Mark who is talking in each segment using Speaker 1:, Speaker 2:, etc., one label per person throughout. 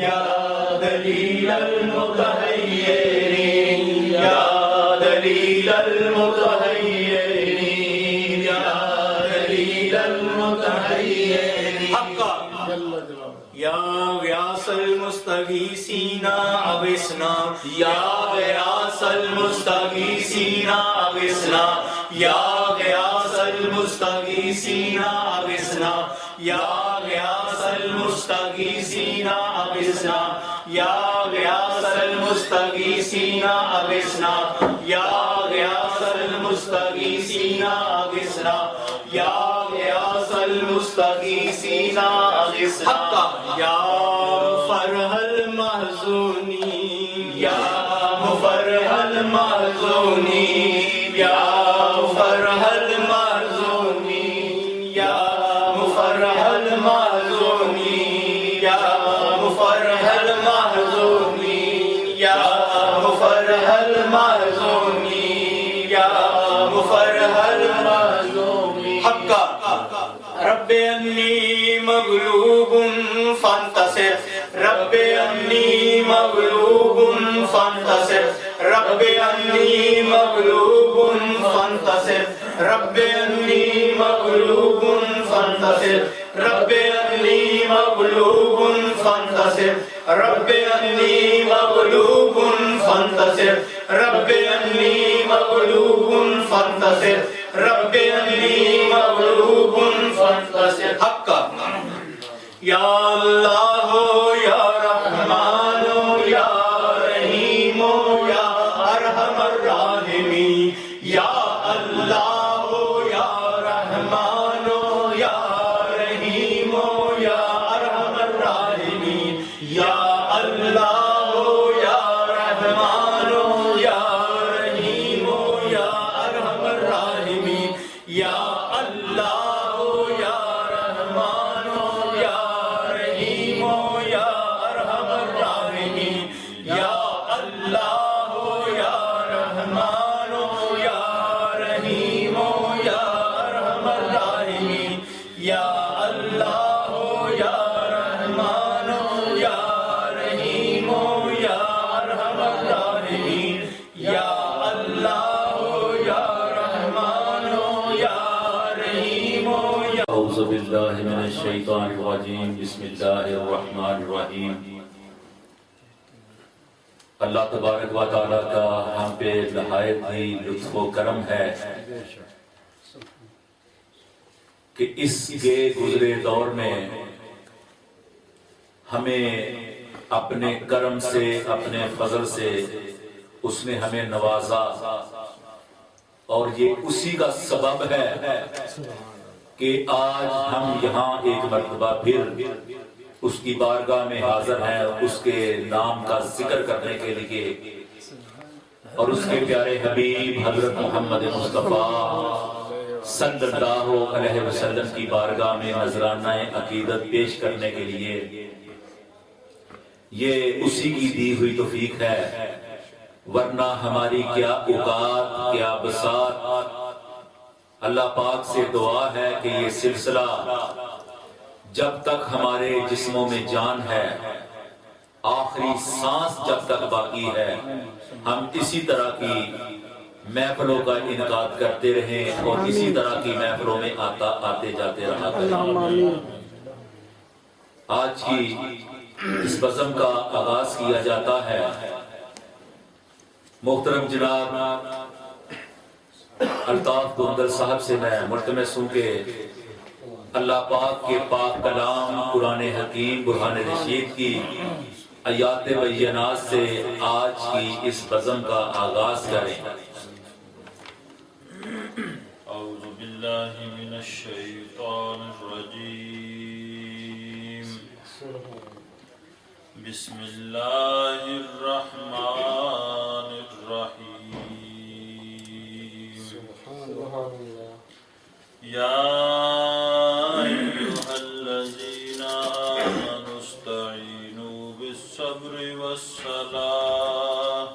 Speaker 1: يا دليل المتحيرين يا دليل المتحيرين يا دليل المتحيرين حقا يا غياث المستغيثين أغثنا يا غياث المستغيثين أغثنا يا غياث المستغيثين أغثنا يا غياث المستغيثين أغثنا يا غياث المستغيثين أغثنا يا غياث المستغيثين أغثنا يا غياث المستغيثين أغثنا يا مفرح المحزونين يا مفرح المحزونين يا مفرح المحزونين يا مفرح المحزونين يا مفرح المحزونين يا مفرح المحزونين يا مفرح المحزونين حقا رب أني مغلوب فانتصر رب أني مغلوب فانتصر رب أني مغلوب فانتصر رب أني مغلوب فانتصر رب أني مغلوب فانتصر رب أني مغلوب فانتصر رب أني مغلوب فانتصر رب أني مغلوب فانتصر حقا يا الله يا رحمن يا رحيم يا أرحم الراحمين يا الله يا رحمن يا رحيم يا أرحم الراحمين يا الله يا رحمن يا رحيم يا أرحم الراحمين يا الله يا رحمن يا رحيم يا أرحم الراحمين يا الله يا رحمن يا رحيم يا أرحم الراحمين يا الله يا رحمن يا رحيم يا أرحم الراحمين يا الله يا رحمن يا رحيم يا
Speaker 2: اعوذ باللہ من الشیطان الرجیم بسم اللہ الرحمن الرحیم اللہ تبارک و تعالیٰ کا ہم پہ نہایت ہی لطف و کرم ہے کہ اس کے گزرے دور میں ہمیں اپنے کرم سے اپنے فضل سے اس نے ہمیں نوازا اور یہ اسی کا سبب ہے کہ آج ہم یہاں ایک مرتبہ پھر اس کی بارگاہ میں حاضر ہیں اس کے نام کا ذکر کرنے کے لیے اور اس کے پیارے حبیب حضرت محمد مصطفیٰ صلی اللہ علیہ وسلم کی بارگاہ میں نذرانہ عقیدت پیش کرنے کے لیے یہ اسی کی دی ہوئی توفیق ہے ورنہ ہماری کیا اوقات کیا بساط اللہ پاک سے دعا ہے کہ یہ سلسلہ جب تک ہمارے جسموں میں جان ہے آخری سانس جب تک باقی ہے ہم اسی طرح کی محفلوں کا انعقاد کرتے رہیں اور اسی طرح کی محفلوں میں آتے جاتے رہا کریں آج کی اس بزم کا آغاز کیا جاتا ہے محترم جناب الطاف گوندل صاحب سے میں ملتمس ہوں کہ اللہ پاک کے پاک کلام قرآن حکیم برہان رشید کی آیات بینات سے آج کی اس بزم کا آغاز کریں
Speaker 3: اعوذ باللہ من الشیطان الرجیم بسم اللہ الرحمن الرحیم یا ایہا الذین آمنوا استعینوا بالصبر والصلاة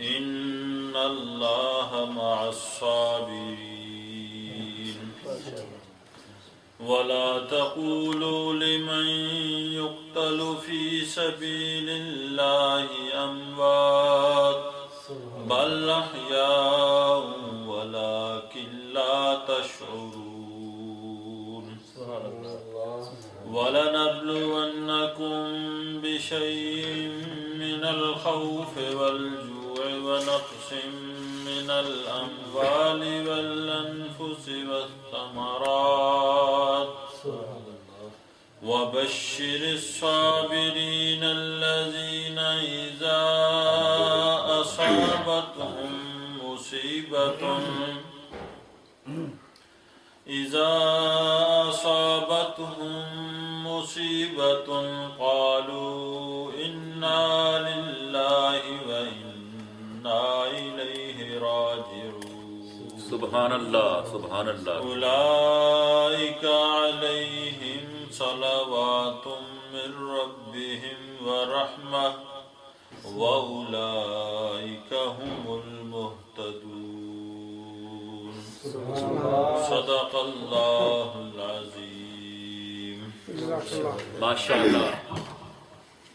Speaker 3: ان اللہ مع الصابرین ولا تقولوا لمن يقتل في سبيل الله أموات بل أحياء ولكن لا تشعرون ولنبلونكم بشيء من الخوف والجوع ونقص من الأموال والأنفس والثمرات وبشر الصابرين الذين إذا أصابتهم مصيبة قالوا إنا لله وإنا إليه راجعون
Speaker 2: سبحان اللہ سبحان اللہ.
Speaker 3: أولئك عليهم صلوات من ربهم ورحمة وأولئك هم المهتدون. صدق الله العظيم.
Speaker 2: ماشاءاللہ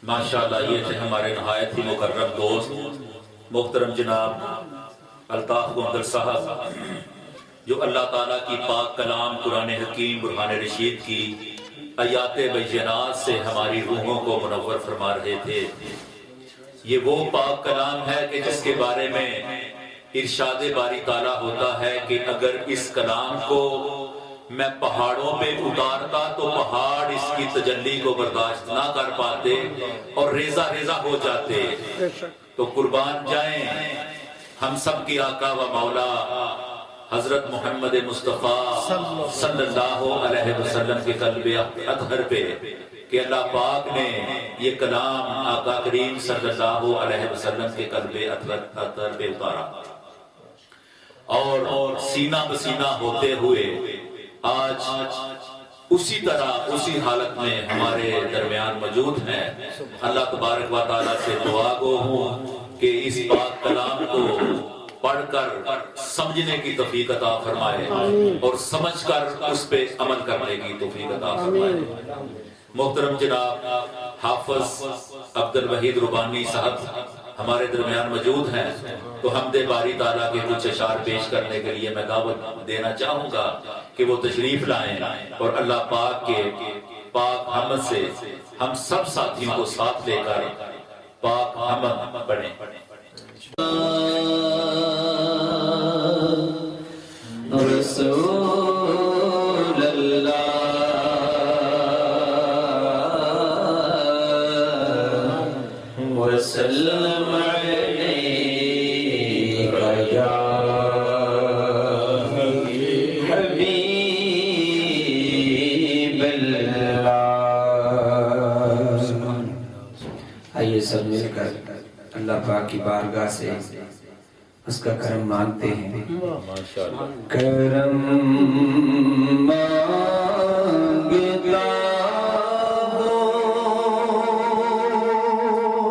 Speaker 2: ماشاءاللہ. یہ تھے ہمارے نہایت ہی مکرم دوست محترم جناب الطاف گوندر صاحب، جو اللہ تعالیٰ کی پاک کلام قرآن حکیم برہان رشید کی آیات بینات سے ہماری روحوں کو منور فرما رہے تھے. یہ وہ پاک کلام ہے کہ جس کے بارے میں ارشاد باری تعالیٰ ہوتا ہے کہ اگر اس کلام کو میں پہاڑوں پہ اتارتا تو پہاڑ اس کی تجلی کو برداشت نہ کر پاتے اور ریزہ ریزہ ہو جاتے. تو قربان جائیں ہم سب کی آقا و مولا حضرت محمد مصطفیٰ صلی اللہ علیہ وسلم کے قلب اطہر پہ کہ اللہ پاک نے یہ کلام آقا کریم صلی اللہ علیہ وسلم کے قلب اطہر پہ اتارا اور سینہ بسینہ ہوتے ہوئے آج اسی طرح اسی حالت میں ہمارے درمیان موجود ہیں. اللہ تبارک و تعالیٰ سے دعا گو ہوں کہ اس پاک کلام کو پڑھ کر سمجھنے کی توفیق عطا فرمائے اور سمجھ کر اس پہ عمل کرنے کی توفیق عطا فرمائے. محترم جناب حافظ عبد الوحید ربانی صاحب ہمارے درمیان موجود ہیں، تو حمد باری تعالیٰ کے کچھ اشعار پیش کرنے کے لیے میں دعوت دینا چاہوں گا کہ وہ تشریف لائیں اور اللہ پاک کے پاک حمد سے ہم سب ساتھیوں کو ساتھ لے کر پاک حمد پڑھیں.
Speaker 4: رسول اللہ وسلم علیک یا حبیب اللہ. آئیے سب مل کر اللہ پاک کی بارگاہ سے اس کا کرم مانگتے ہیں. کرم مانگتا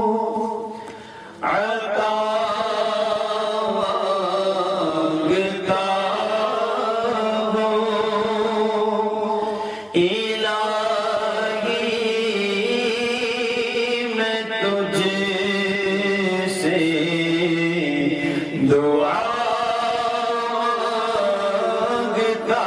Speaker 4: ہوں، عطا مانگتا ہوں، الہی میں تجھ سے دعا مانگتا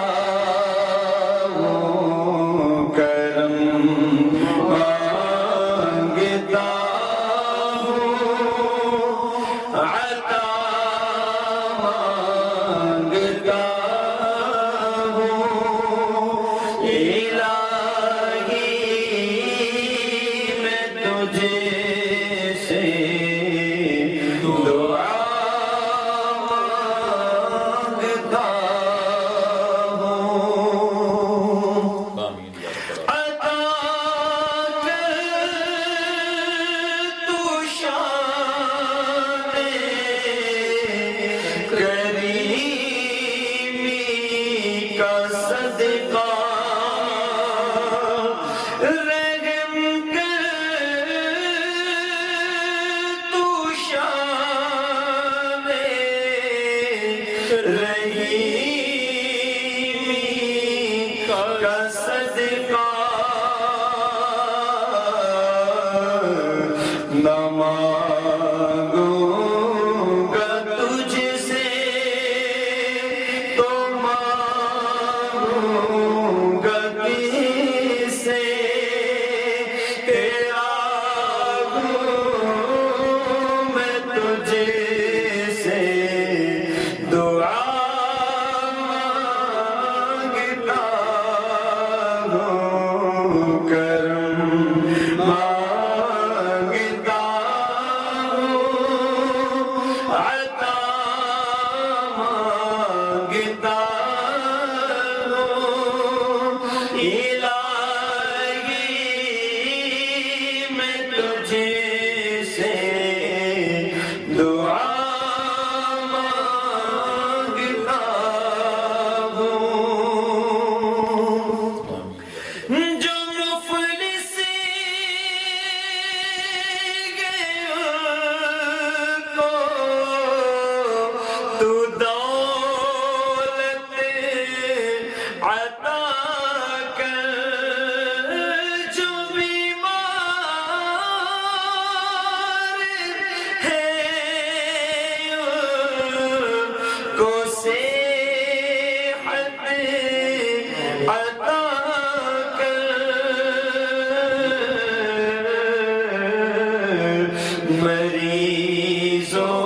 Speaker 1: مریضوں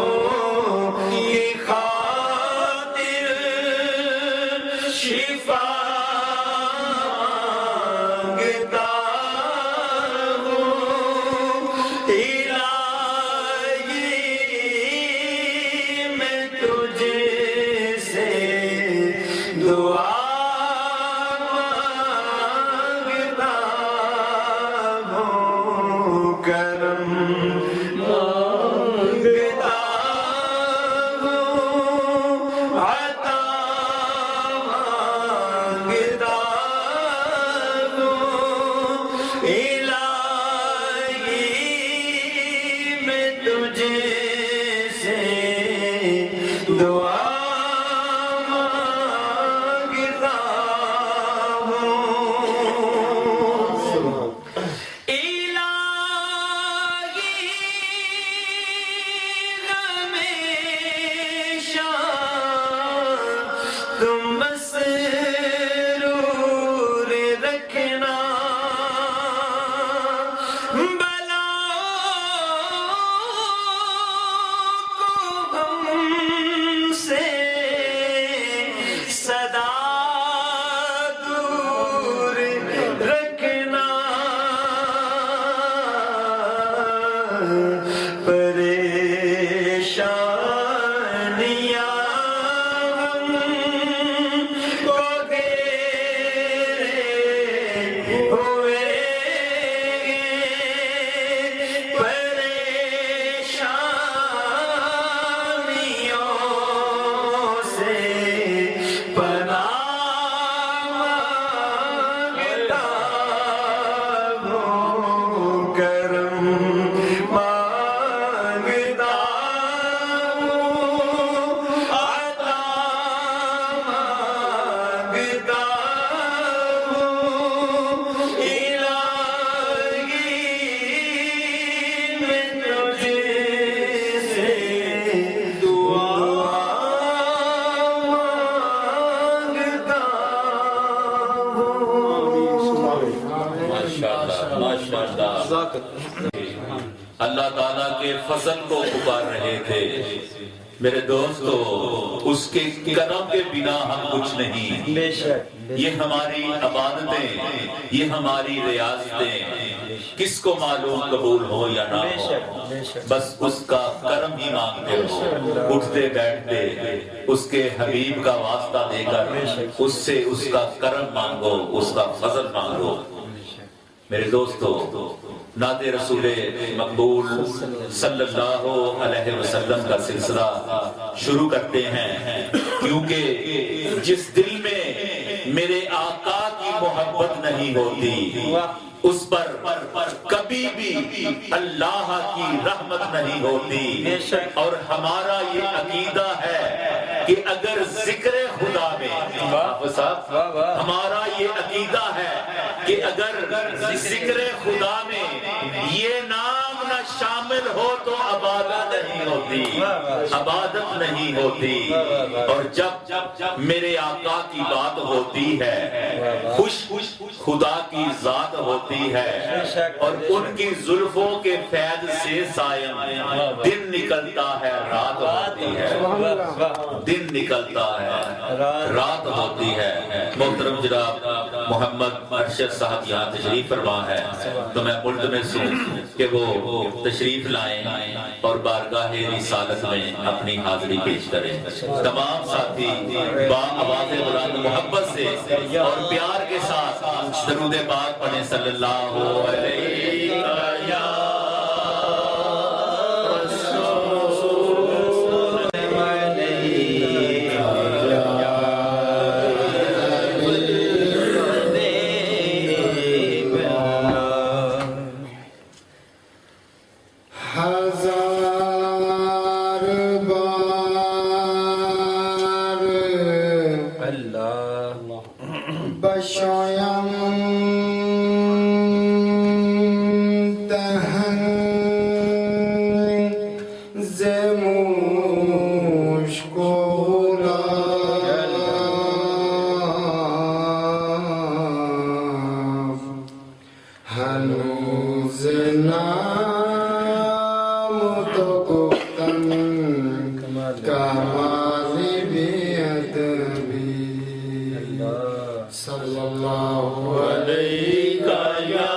Speaker 1: کی خاطر شفا مانگتا ہوں الہی میں تجھ سے دعا مانگتا ہوں کرم مانگتا ہوں عطا مانگتا ہوں الہی میں تجھ سے دعا مانگتا ہوں ہمیشہ تم مسرور رکھنا بلاؤں کو ہم سے صدا دور رکھنا پریشانیاں ہم کو گھیرے ہوئے پریشانیوں سے پناہ مانگتا ہوں کرم مانگتا ہوں عطا مانگتا ہوں الہی میں تجھ سے دعا مانگتا ہوں
Speaker 2: ماشاءاللہ اللہ تعالیٰ کے فضل کو پکار رہے تھے میرے دوستو، اس کے کرم کے بنا ہم کچھ نہیں۔ یہ ہماری عبادتیں، یہ ہماری ریاضتیں کس کو معلوم قبول ہو یا نہ ہو، بس اس کا کرم ہی مانگتے ہو، اٹھتے بیٹھتے اس کے حبیب کا واسطہ دے کر اس سے اس کا کرم مانگو، اس کا فضل مانگو۔ میرے دوستو، نعت رسول مقبول صلی اللہ علیہ وسلم کا سلسلہ شروع کرتے ہیں، کیونکہ جس دل میں میرے آقا کی محبت نہیں ہوتی اس پر کبھی بھی اللہ کی رحمت نہیں ہوتی۔ اور ہمارا یہ عقیدہ ہے کہ اگر ذکر خدا میں ہمارا یہ عقیدہ ہے کہ اگر ذکر خدا میں یہ نام نہ شامل ہو تو عبادت نہیں ہوتی، عبادت نہیں ہوتی۔ اور جب میرے آقا کی بات ہوتی ہے، خوش خدا کی ذات ہوتی ہے، اور ان کی زلفوں کے فیض سے سائم دن نکلتا ہے رات ہوتی ہے، دن نکلتا ہے رات ہوتی ہے۔ محترم جناب محمد ارشد صاحب یہاں تشریف فرما ہے، تو میں ملتمس ہوں کہ وہ تشریف لائیں اور بارگاہ رسالت میں اپنی حاضری پیش کریں۔ تمام ساتھی با آواز بلند محبت سے اور پیار کے ساتھ درود پاک پڑھیں صلی اللہ علیہ
Speaker 5: گفتن کمال بی‌ادبی صلی اللہ علیہ یا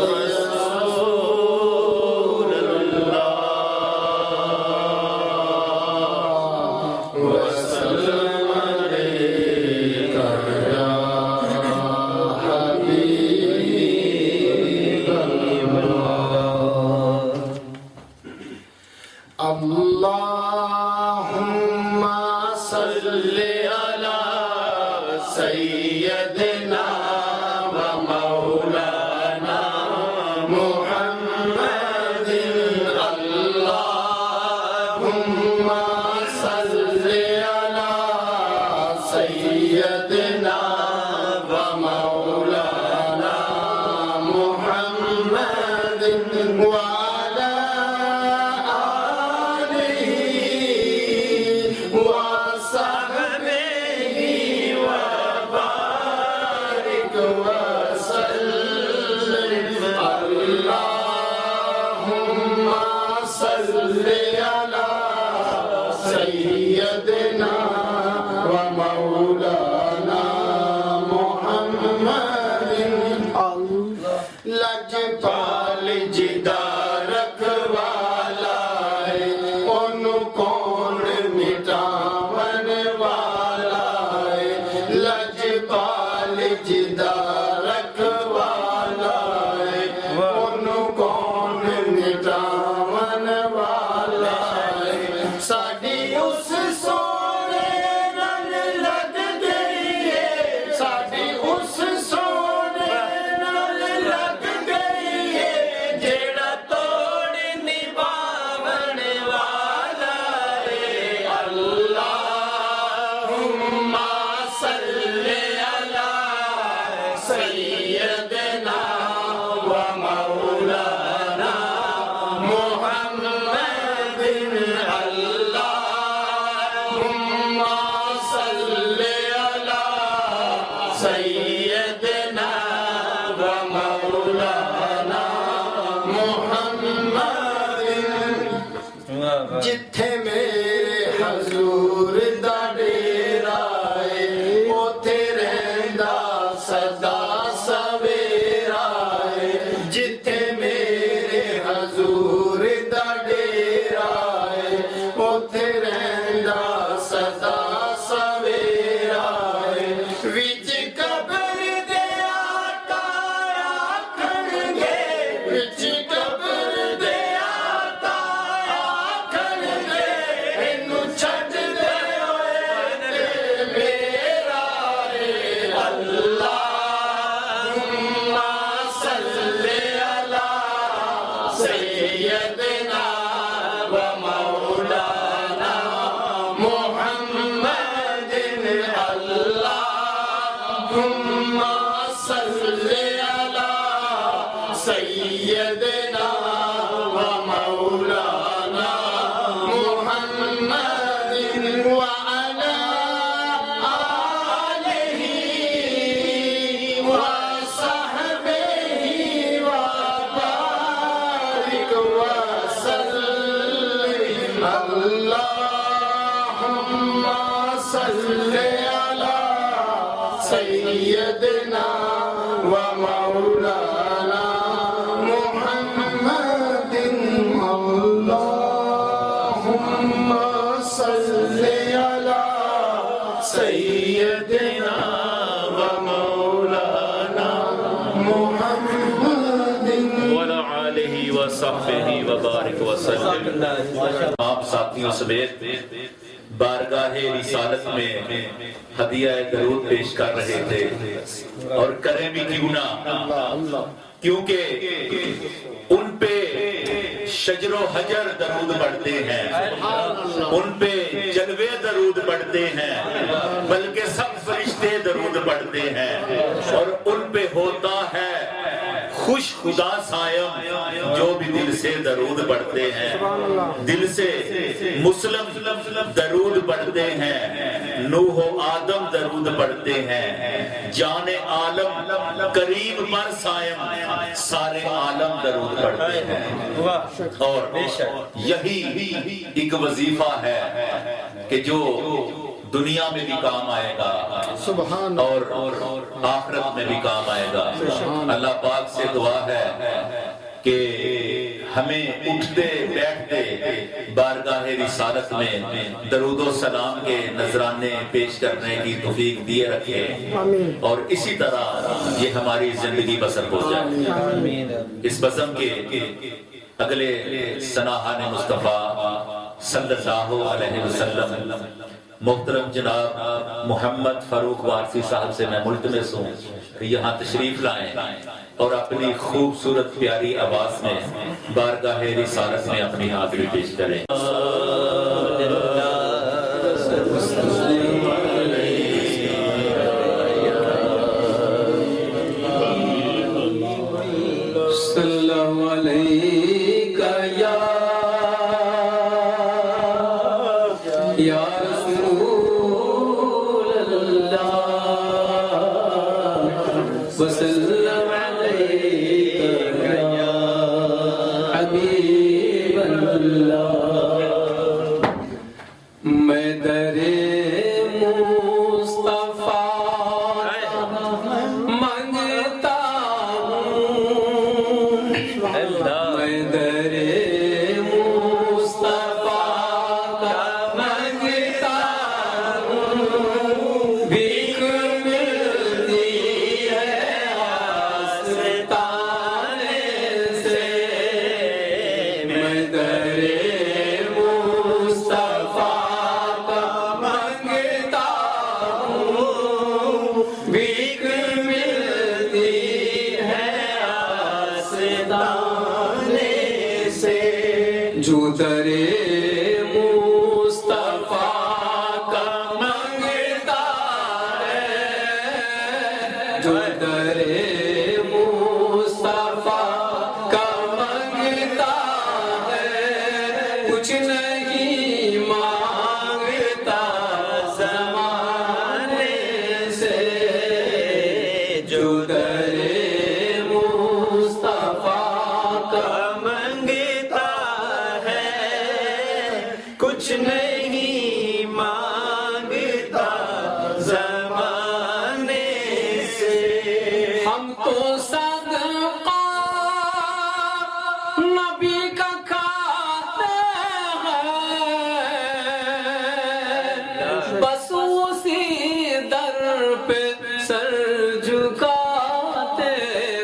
Speaker 5: رسول اللہ وسلم علیک یا حبیب اللہ اللہم صلی علی سیدنا و مولانا محمد اللہم صلی علی سیدنا و مولانا محمد وعلی آلہ وصحبہ وبارک وسلم اللہم صلی علی سیدنا و مولانا محمد لجپال جدا رکھوالا ہے ان کون مٹاون والا ہے لجپال جدا رکھوالا ہے ان کون مٹاون والا ہے ساڈی اس سونے نال لگ گئی ہے ساڈی اس سونے نال لگ گئی ہے جیڑا توڑ نبھاون والا ہے اللہم صلی علی سیدنا و مولانا محمد اللہم صلی علی سیدنا و مولانا محمد جتھے میرے حضور دا ڈیرا ہے اوتھے رہندا سدا سویرا ہے جتھے میرے حضور دا ڈیرا ہے اوتھے رہندا سدا سویرا ہے وچ قبر دے آقا آکھن گے وچ قبر دے آقا آکھن گے اینو چھڈ دے ہوئے تے میرا ہے اللہم صلی علی سیدنا و مولانا محمد اللہم صلی علی سیدنا و مولانا محمد وعلی آلہ وصحبہ وبارک وسلم اللہم صلی علی سیدنا و مولانا محمد اللہم صلی علی سیدنا و مولانا محمد
Speaker 2: وعلی آلہ وصحبہ وبارک وسلم آپ ساتھیوں سمیت بارگاہ رسالت میں ہدیہ درود پیش کر رہے تھے اور کریں بھی کیوں نہ کیونکہ ان پہ شجر و حجر درود پڑھتے ہیں ان پہ جلوے درود پڑھتے ہیں بلکہ سب فرشتے درود پڑھتے ہیں اور ان پہ ہوتا ہے خوش خدا سائم جو بھی دل سے درود پڑھتے ہیں، دل سے مسلم درود پڑھتے ہیں، نوح و آدم درود پڑھتے ہیں، جان عالم کریم پر سائم سارے عالم درود پڑھتے ہیں۔ اور یہی ایک وظیفہ ہے کہ جو دنیا میں بھی کام آئے گا اور آخرت میں بھی کام آئے گا۔ اللہ پاک سے دعا ہے کہ ہمیں اٹھتے بیٹھتے بارگاہ رسالت میں درود و سلام کے نذرانے پیش کرنے کی توفیق دیے رکھے، اور اسی طرح یہ ہماری زندگی بسر ہو جائے۔ اس بزم کے اگلے سناہان مصطفیٰ صلی اللہ علیہ وسلم محترم جناب محمد فاروق وارثی صاحب سے میں ملتمس ہوں کہ یہاں تشریف لائیں اور اپنی خوبصورت پیاری آواز میں بارگاہ رسالت میں اپنی حاضری پیش کریں۔
Speaker 4: صلی علیکہ یا رسول اللہ وسلم علیکہ یا حبیب اللہ، میں در مصطفیٰ مانگتا ہوں، میں در مصطفیٰ کا مانگتا ہوں، بھیک ملتی ہے آستانے سے، میں در مصطفیٰ کا مانگتا ہوں، بھیک ملتی ہے آستانے سے، جو در مصطفیٰ کا مانگتا ہے، جو در مصطفیٰ کا مانگتا ہے، کچھ نہیں مانگتا زمانے سے، جو در مصطفیٰ کا مانگتا ہے، کچھ نہیں مانگتا زمانے سے، ہم تو صدقہ نبی کا کھاتے ہیں، بس اسی در پہ سر جھکاتے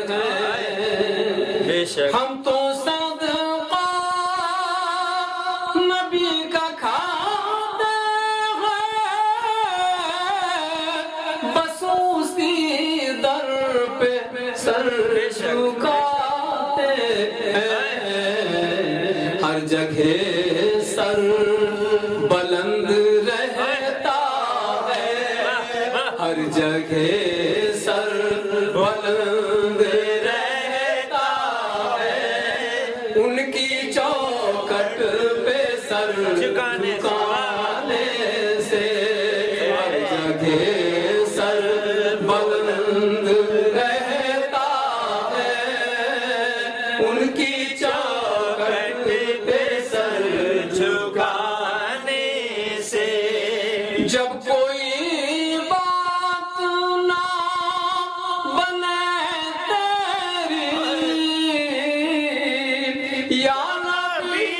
Speaker 4: ہیں، ہم تو صدقہ نبی کا کھاتے ہیں، بس اسی در پہ سر جھکاتے ہیں، ہر جگہ سر بلند رہتا ہے، ہر جگہ سر بلند رہتا ہے، ان کی چوکٹ پہ سر جھکانے سے، ہر جگہ سر بلند رہتا ہے، ان کی چوکٹ پہ سر جھکانے سے، جب کوئی بات نہ بنے تیری، یا نبی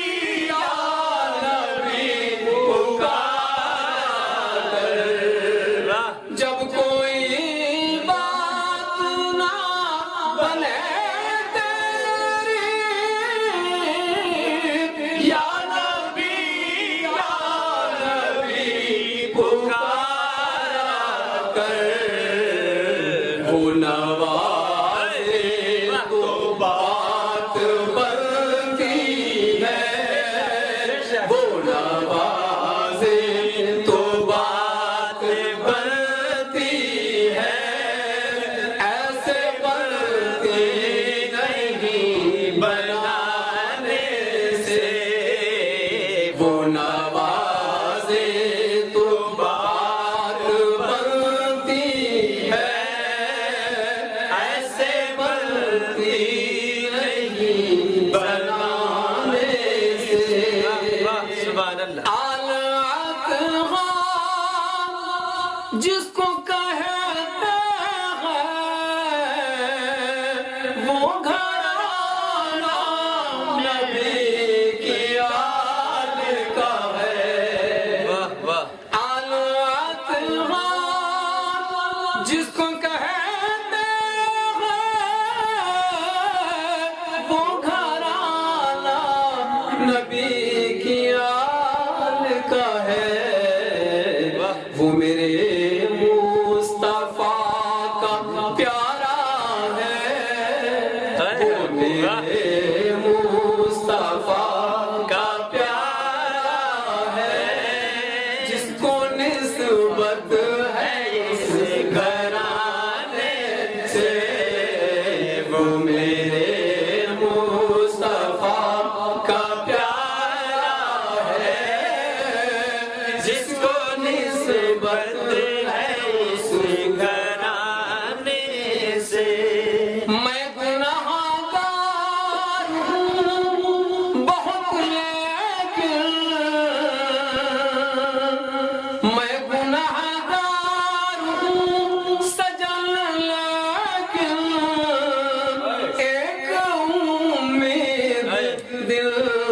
Speaker 4: پکار کر، جب کوئی بات نہ بنے تیری، یا نبی پکار کر، وہ نوازے تو بات بنتی وہ گھرانہ نبی کی آل کا ہے آل اطہار جس کو کہتے ہیں وہ گھرانہ نبی کی آل کا ہے وہ میرے مصطفیٰ کا پیارا ہے وہ میرے مصطفیٰ کا پیارا ہے جس کو نسبت ہے اس گھرانے سے وہ میرے مصطفیٰ کا پیارا ہے جس کو نسبت ہے اس گھرانے سے میں گناہگار ہوں بہت لیکن میں گناہگار ہوں سجن لیکن ایک امید دل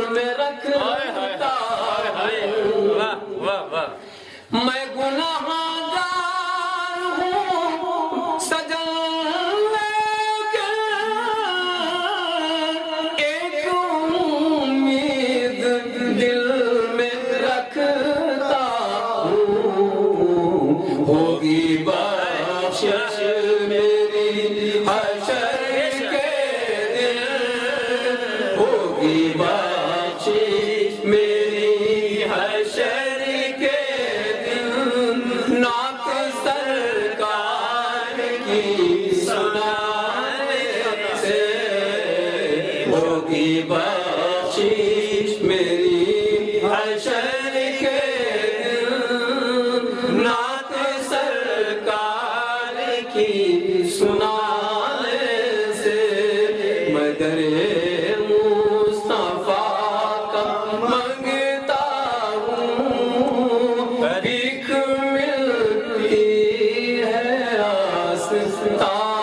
Speaker 4: میں رکھتا میں گناہگار ہوں سجن لیکن ایک امید دل میں رکھتا ہوں ہوگی بخشش میری حشر کے دن ہوگی بخشش میری حشر کے دن نعت سرکار کی سنانے سے ہوگی بخشش میری حشر کے دن نعت سرکار کی سنانے سے میں در مصطفیٰ کا منگتا ہوں بھیک ملتی ہے آستانے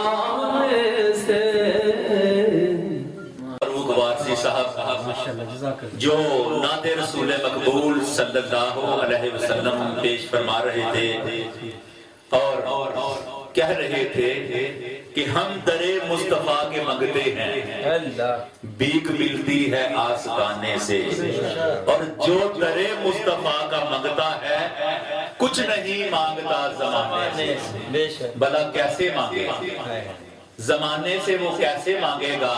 Speaker 4: سے
Speaker 2: فاروق وارثی صاحب جو نعت رسول مقبول صلی اللہ علیہ وسلم پیش فرما رہے تھے اور کہہ رہے تھے کہ ہم در مصطفیٰ کے منگتے ہیں بھیک ملتی ہے آستانے سے اور جو در مصطفیٰ کا منگتا ہے کچھ نہیں مانگتا زمانے سے بھلا کیسے مانگے زمانے سے وہ کیسے مانگے گا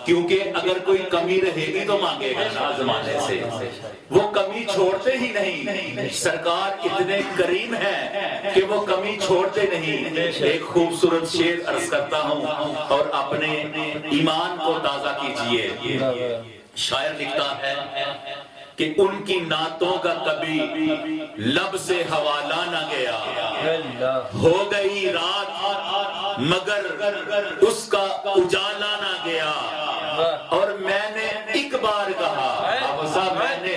Speaker 2: کیونکہ اگر کوئی کمی رہے گی تو مانگے گا نا زمانے سے وہ کمی چھوڑتے ہی نہیں سرکار اتنے کریم ہیں کہ وہ کمی چھوڑتے نہیں ایک خوبصورت شعر عرض کرتا ہوں اور اپنے ایمان کو تازہ کیجئے شاعر لکھتا ہے کہ ان کی نعتوں کا کبھی لب سے حوالہ نہ گیا ہو گئی رات مگر اس کا اجالا نہ گیا اور میں نے ایک بار کہا میں نے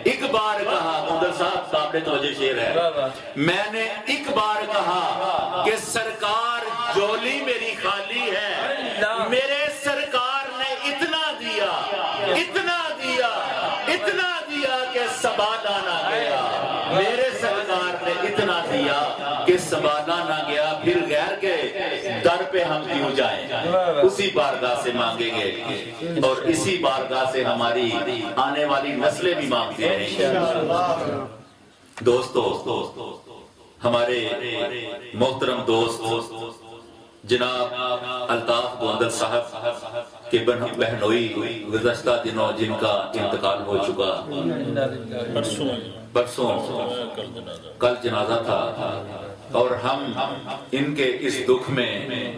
Speaker 2: ایک بار کہا مدر صاحب قابل توجہ شعر ہے میں نے ایک بار کہا کہ سرکار جولی میری خالی ہے میرے سرکار نے اتنا دیا اتنا دیا اتنا دیا کہ سبالا نہ گیا میرے سرکار نے اتنا دیا کہ سبالا نہ گیا پھر غیر کے در پہ ہم کیوں جائیں اسی بارگاہ سے مانگیں گے اور اسی بارگاہ سے ہماری آنے والی نسلیں بھی مانگتے ہیں دوستو ہمارے محترم دوست جناب الطاف گوندل صاحب کے بہنوئی گزشتہ دنوں جن کا انتقال ہو چکا برسوں کل جنازہ تھا اور ہم ان کے اس دکھ میں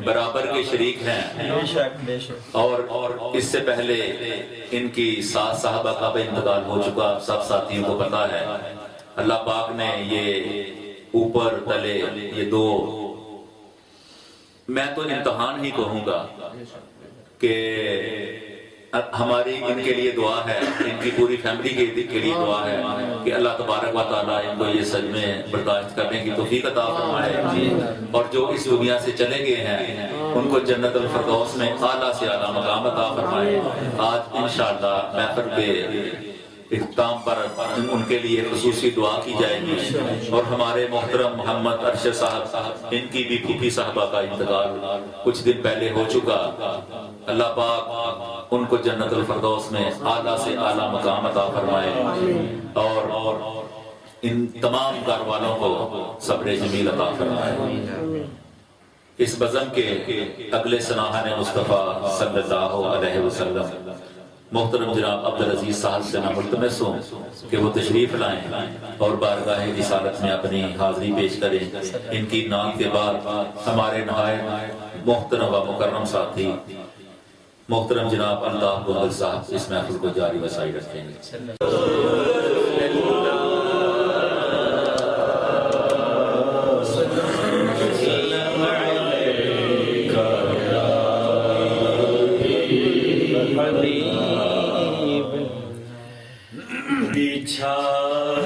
Speaker 2: برابر کے شریک ہیں اور اس سے پہلے ان کی ساس صاحبہ کا بھی انتقال ہو چکا سب ساتھیوں کو پتا ہے اللہ پاک نے یہ اوپر تلے یہ دو میں تو امتحان ہی کہوں گا کہ ہماری ان کے لیے دعا ہے، ان کی پوری فیملی کے لیے دعا ہے کہ اللہ تبارک و تعالیٰ ان کو یہ سجمے برداشت کرنے کی توفیق عطا فرمائے، اور جو اس دنیا سے چلے گئے ہیں ان کو جنت الفردوس میں اعلیٰ سے اعلیٰ مقام عطا فرمائے۔ آج انشاءاللہ محفل کے اختتام پر ان کے لیے خصوصی دعا کی جائے گی، اور ہمارے محترم محمد ارشد صاحب، ان کی بھی پھوپھی صاحبہ کا انتقال کچھ دن پہلے ہو چکا، اللہ پاک ان کو جنت الفردوس میں اعلیٰ سے اعلیٰ مقام عطا فرمائے، اور ان تمام گھر والوں کو صبر جمیل عطا فرمائے۔ اس بزم کے اگلے سناہن مصطفیٰ صلی اللہ علیہ وسلم محترم جناب عبدالعزیز صاحب سے میں ملتمس ہوں کہ وہ تشریف لائیں اور بارگاہ رسالت میں اپنی حاضری پیش کریں۔ ان کی نام کے بعد ہمارے نہایت محترم و مکرم ساتھی محترم جناب الطاف گوہر صاحب اس محفل کو جاری وسائی رکھیں گے۔
Speaker 1: بچھا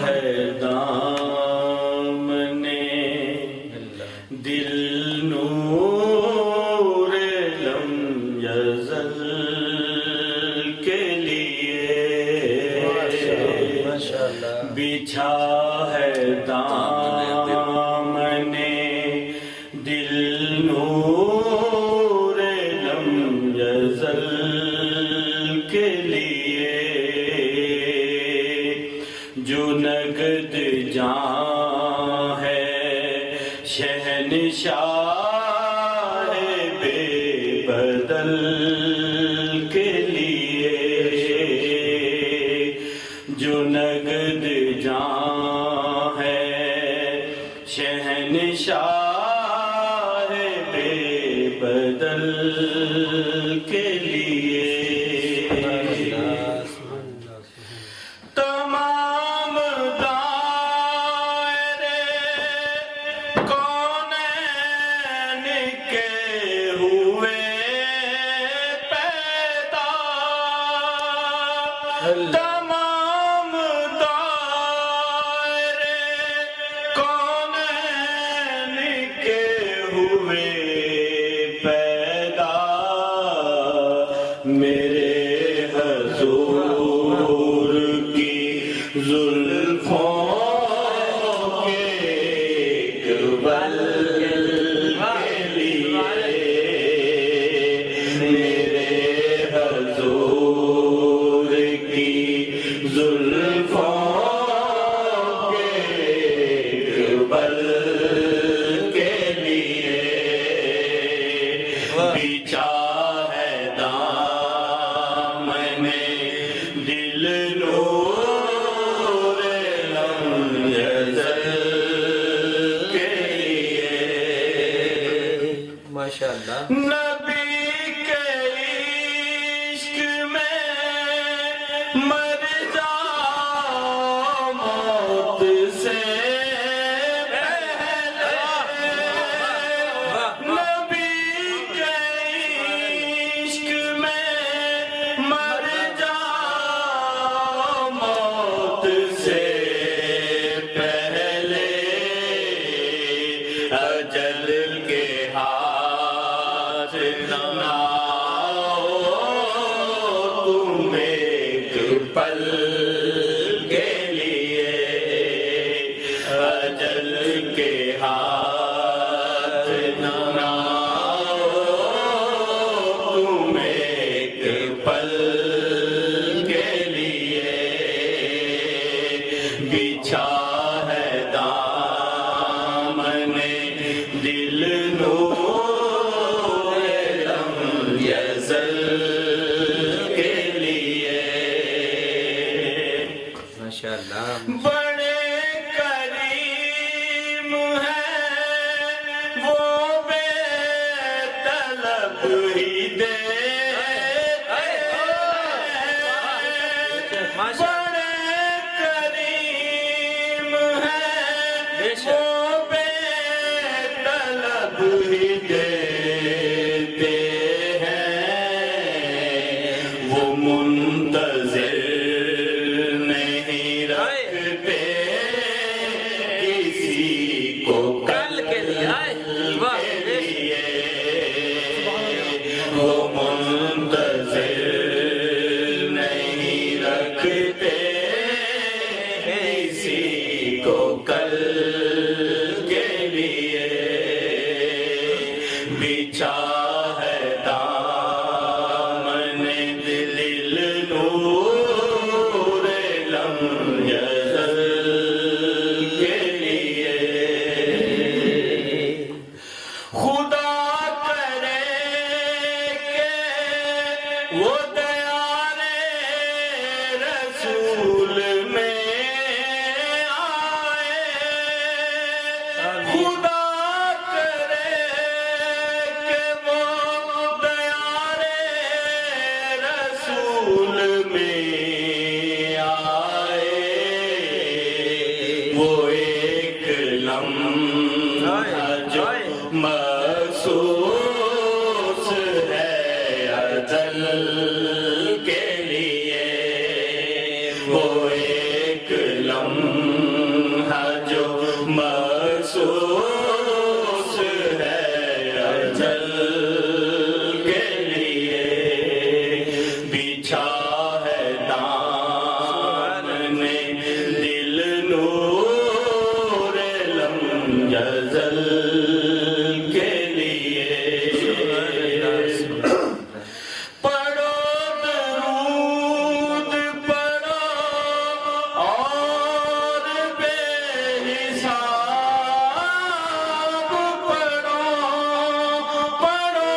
Speaker 1: ہے دامن دل نور لم یزل کے لیے، بچھا ہے دامن دل نور لم یزل کے لیے، جو نگد جاں ہے شہنشاہ بے بدل کے لیے، جو نگد جاں ہے شہنشاہ بے بدل کے لیے، تمام دائرے کونین کے ہوئے پیدا، تمام دائرے کونین کے ہوئے پیدا، میرے حضور کی زلفوں کے اقبال کے لیے، میرے حضور کی زلفوں کے اقبال کے لیے، بچھا ہے دامن دل نور لم یزل کے لیے،
Speaker 4: ماشاءاللہ
Speaker 1: نبی کے عشق میں مر جاؤ موت سے پہلے، نبی کے عشق میں مر جاؤ موت سے پہلے، اجل کے ہاتھ نہ آؤ تم ایک پل کے لیے، اجل کے ہاتھ نہ آؤ تم ایک پل کے لیے، بچھا ہے دامن دل نور لم یزل کے لیے،
Speaker 4: ماشاءاللہ
Speaker 1: بڑے کریم ہیں وہ بے طلب ہی دے، بڑے کریم ہیں وہ بے طلب ہی دیتے ہیں، منتظر نہیں رکھتے کسی کو کل کے لیے وہ منتظر نہیں رکھتے کسی کو کل کے لیے بچھا ہے دامن دل نور لم یزل کے لیے خدا کرے کہ وہ دیار رسول میں آئے خدا کرے کہ وہ دیار رسول میں آئے وہ ایک لمحہ جو محسوس ہے ازل کے لیے وہ ایک لمحہ جو محسوس ہے ازل کے لیے بچھا ہے دامن دل نور لم یزل کے لیے پڑھو درود پڑھو اور بے حساب پڑھو پڑھو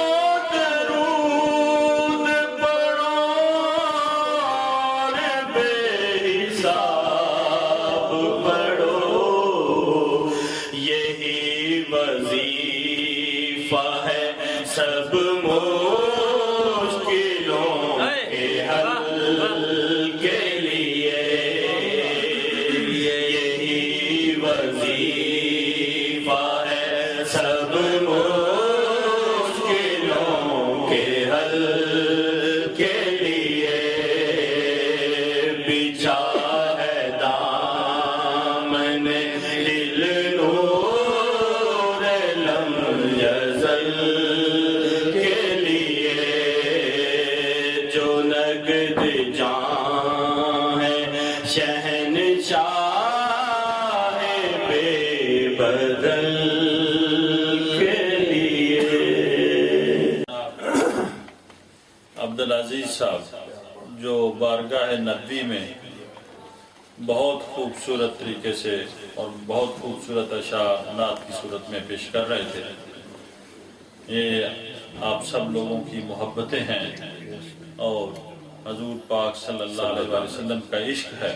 Speaker 1: درود پڑھو اور بے حساب پڑھو یہی وظیفہ ہے سب مشکلوں کے حل کے لیے یہی وظیفہ ہے سب مشکلوں کے حل کے لیے بچھا ہے دامن دل نور لم یزل کے لیے جو نگد جان ہے شہنشاہ بے بدل کے لیے
Speaker 3: عبدالعزیز صاحب جو بارگاہ نبوی میں بہت خوبصورت طریقے سے اور بہت خوبصورت اشعار نعت کی صورت میں پیش کر رہے تھے، یہ آپ سب لوگوں کی محبتیں ہیں اور حضور پاک صلی اللہ علیہ وسلم کا عشق ہے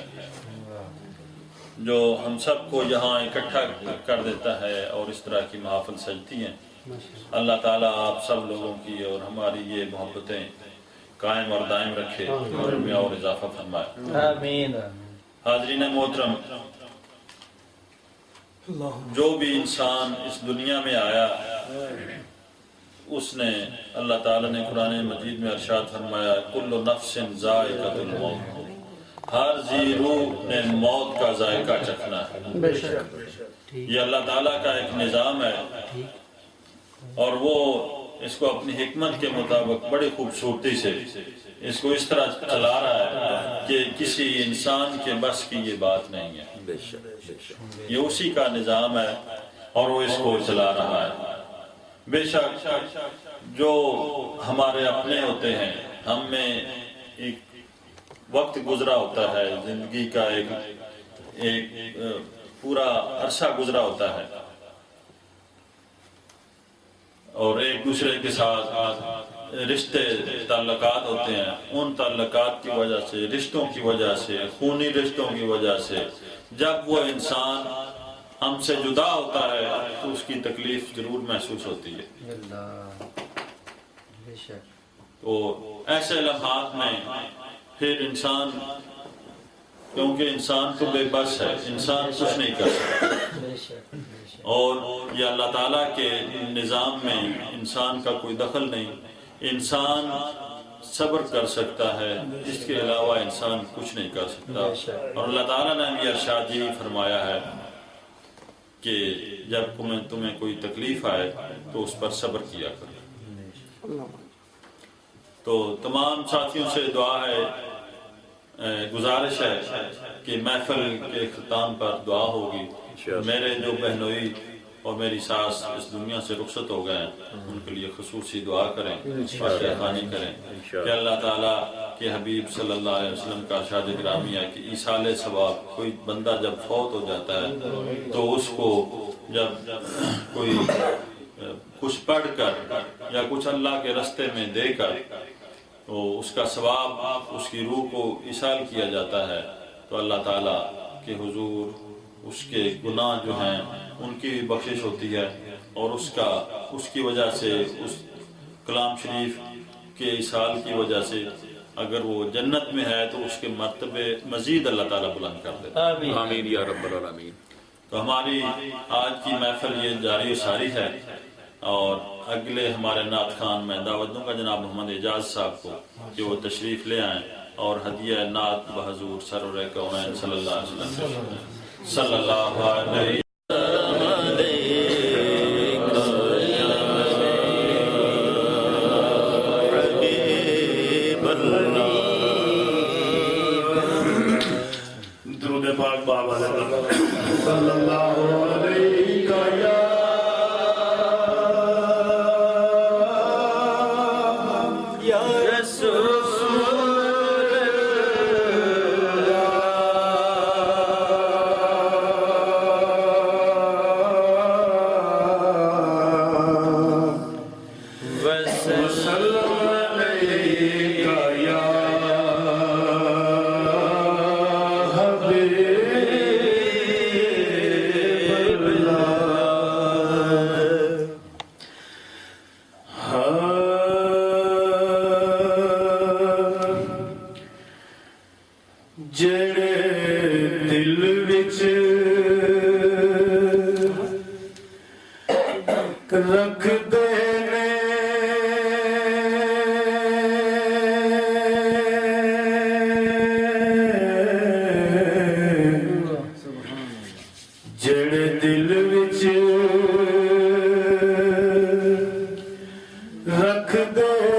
Speaker 3: جو ہم سب کو یہاں اکٹھا کر دیتا ہے اور اس طرح کی محافل سجتی ہیں۔ اللہ تعالیٰ آپ سب لوگوں کی اور ہماری یہ محبتیں قائم اور دائم رکھے اور ان میں اور اضافہ فرمائے۔
Speaker 6: آمین۔
Speaker 3: حاضرین محترم، جو بھی انسان اس دنیا میں آیا اس نے اللہ تعالیٰ نے قرآن مجید میں ارشاد فرمایا کل نفس ذائقۃ الموت، ہر ذی روح نے موت کا ذائقہ چکھنا ہے۔ یہ اللہ تعالیٰ کا ایک نظام ہے اور وہ اس کو اپنی حکمت کے مطابق بڑی خوبصورتی سے اس کو اس طرح چلا رہا ہے کہ کسی انسان کے بس کی یہ بات نہیں ہے، یہ اسی کا نظام ہے اور وہ اس کو چلا رہا ہے۔ بے شک جو ہمارے اپنے ہوتے ہیں، ہم میں ایک وقت گزرا ہوتا ہے، زندگی کا ایک پورا عرصہ گزرا ہوتا ہے اور ایک دوسرے کے ساتھ رشتے تعلقات ہوتے ہیں، ان تعلقات کی وجہ سے، رشتوں کی وجہ سے، خونی رشتوں کی وجہ سے جب وہ انسان ہم سے جدا ہوتا ہے تو اس کی تکلیف ضرور محسوس ہوتی ہے۔ تو ایسے لمحات میں پھر انسان، کیونکہ انسان تو بے بس ہے، انسان کچھ نہیں کر سکتا اور یہ اللہ تعالیٰ کے نظام میں انسان کا کوئی دخل نہیں، انسان صبر کر سکتا ہے، اس کے علاوہ انسان کچھ نہیں کر سکتا۔ اور اللہ تعالیٰ نے بھی ارشاد یہ فرمایا ہے کہ جب تمہیں کوئی تکلیف آئے تو اس پر صبر کیا کرو۔ تو تمام ساتھیوں سے دعا ہے، گزارش ہے کہ محفل کے اختتام پر دعا ہوگی۔ میرے جو بہنوئی اور میری ساس اس دنیا سے رخصت ہو گئے ہیں، ان کے لیے خصوصی دعا کریں، فاتحہ خوانی کریں کہ اللہ تعالیٰ کے حبیب صلی اللہ علیہ وسلم کا ارشاد گرامی ہے کہ ایصال ثواب، کوئی بندہ جب فوت ہو جاتا ہے تو اس کو جب کوئی کچھ پڑھ کر یا کچھ اللہ کے رستے میں دے کر تو اس کا ثواب اس کی روح کو ایصال کیا جاتا ہے، تو اللہ تعالیٰ کے حضور اس کے گناہ جو ہیں ان کی بخشش ہوتی ہے، اور اس کی وجہ سے اس کلام شریف کے ایصال کی وجہ سے اگر وہ جنت میں ہے تو اس کے مرتبے مزید اللہ تعالیٰ بلند کر دیتا ہے۔
Speaker 2: آمین یا رب العالمین۔
Speaker 3: تو ہماری آج کی محفل یہ جاری و ساری ہے، اور اگلے ہمارے نعت خان میں دعوت دوں گا جناب محمد اعجاز صاحب کو کہ وہ تشریف لے آئیں اور ہدیہ نعت بحضور سرور کونین صلی اللہ علیہ وسلم صلی اللہ علیہ
Speaker 1: درود پاک بابا صلی اللہ علیہ یا رسول رکھ دینے جڑے دل وچ رکھ دینے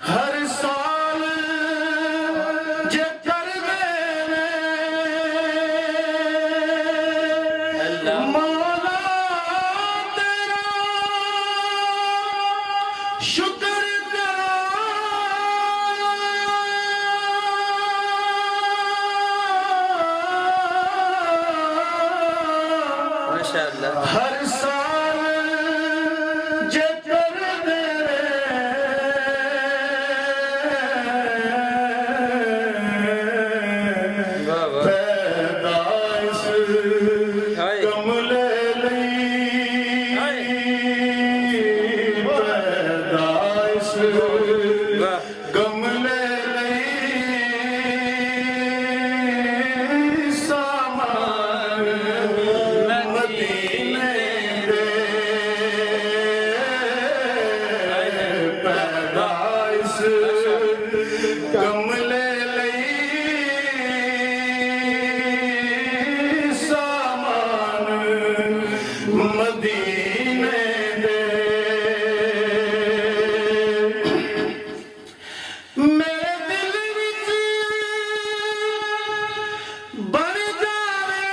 Speaker 5: ہر سال جے کر دے مولا تیرا شکر
Speaker 4: ماشاءاللہ
Speaker 5: ہر سال جے کر دے
Speaker 4: واہ واہ
Speaker 5: پیدائش
Speaker 4: ہائے
Speaker 5: کملے لئی پیدائش
Speaker 4: واہ
Speaker 5: کملے لئی سامان مدینے دے پیدائش کملے لئی سامان مدینے دے میرے دل وچ بن جاوے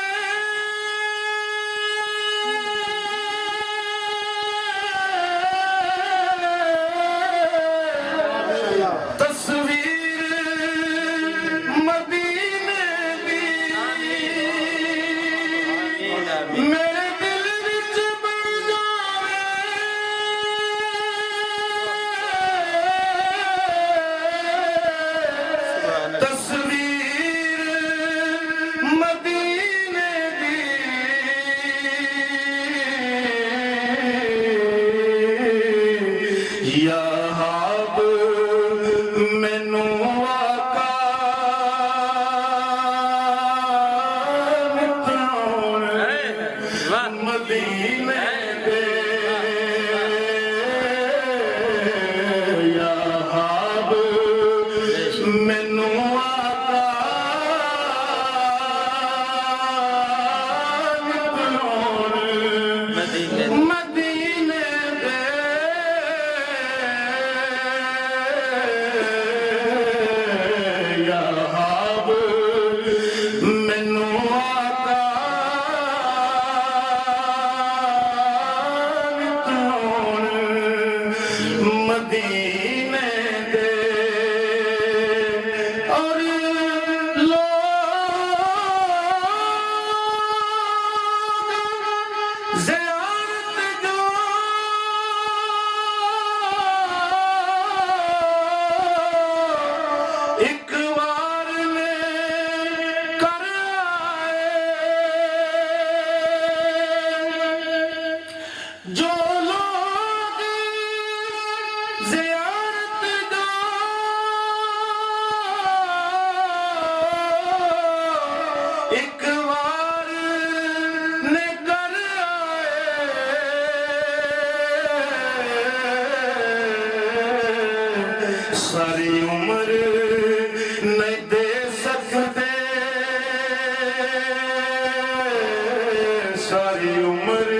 Speaker 5: تصویر مدینے دی میرے دل وچ بن جاوے تصویر مدینے دی یا حاب مینوں آقا متراؤن مدینے دے یا حاب مینوں آقا متراؤن مدینے دے یا حاب مینوں آقا متراؤن مدینے دے اور لوگ زیارت جو ایک بار میں کر آئے جو لوگ زیارت جو ایک بار میں کر آئے ساری عمر نہیں دے سکتے ساری عمر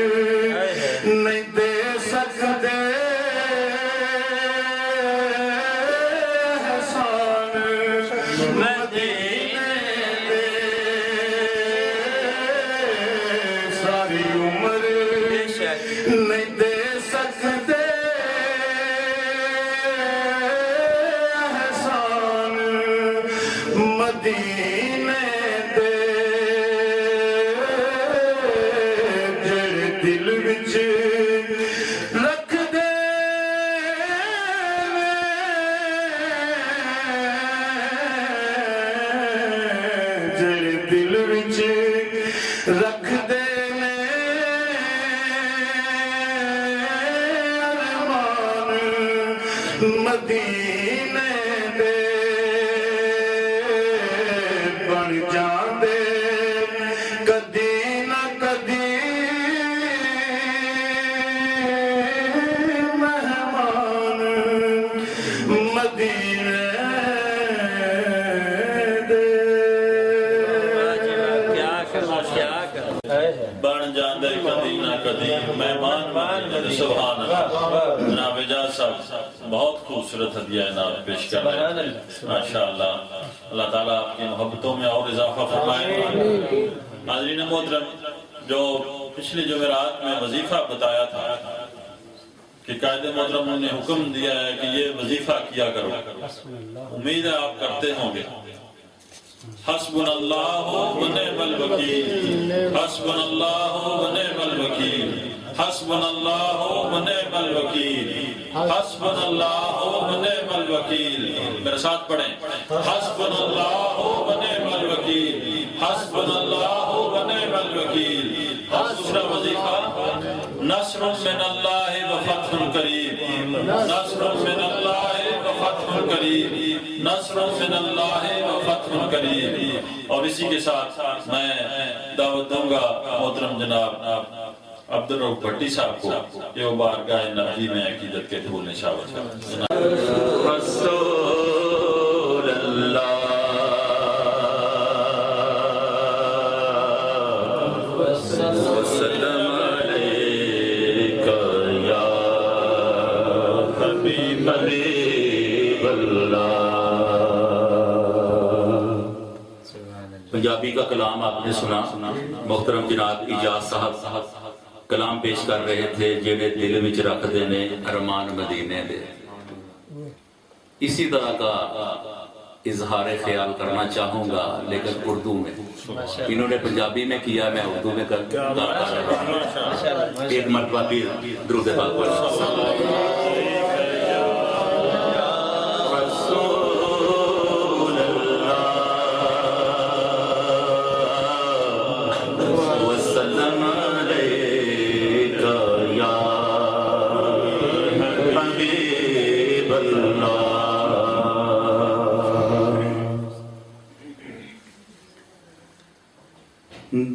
Speaker 5: نہیں دے سکتے احسان مدینے دے ساری عمر نہیں دے سکتے احسان مدینے دے جڑے دل وچ رکھ دے جڑے دل وچ رکھ دے ارمان مدینے دے بن جاندے کدی نہ کدی مہمان مدینے دے
Speaker 3: بن جاندے کدی نہ کدی مہمان مدینے دے۔ سبحان اللہ۔ جناب اعجاز صاحب بہت خوب خوبصورت ہدیہ انعام پیش کر رہے ہیں ماشاءاللہ اللہ تعالیٰ آپ کی محبتوں میں اور اضافہ فرمائے حاضرین محترم جو پچھلی جمعرات میں وظیفہ بتایا تھا کہ قائد محترم نے حکم دیا ہے کہ یہ وظیفہ کیا کرو امید ہے آپ کرتے ہوں گے حسبنا اللہ و نعم الوکیل حسبنا اللہ و نعم الوکیل حسبنا اللہ و نعم الوکیل حسبنا اللہ و نعم الوکیل میرے ساتھ پڑھیں حسبنا اللہ و نعم الوکیل حسبنا اللہ و نعم الوکیل دوسرا وظیفہ نصر من اللہ و فتح قریب نصر من اللہ و فتح قریب نصر من اللہ و فتح قریب اور اسی کے ساتھ میں دعوت دوں گا محترم جناب عبدالرؤف بھٹی صاحب کو کہ وہ بارگاہ نبی میں عقیدت کے پھول نشاور کریں
Speaker 2: رسول اللہ وسلم علیکہ یا حبیب اللہ۔ پنجابی کا کلام آپ نے سنا، محترم جناب اجاز صاحب کلام پیش کر رہے تھے جڑے دل وچ رکھدے نے ارمان مدینے دے۔ اسی طرح کا اظہار خیال کرنا چاہوں گا لیکن اردو میں، انہوں نے پنجابی میں کیا، میں اردو میں کرتا ہوں۔ ایک مرتبہ پھر درود پاک پڑھیں۔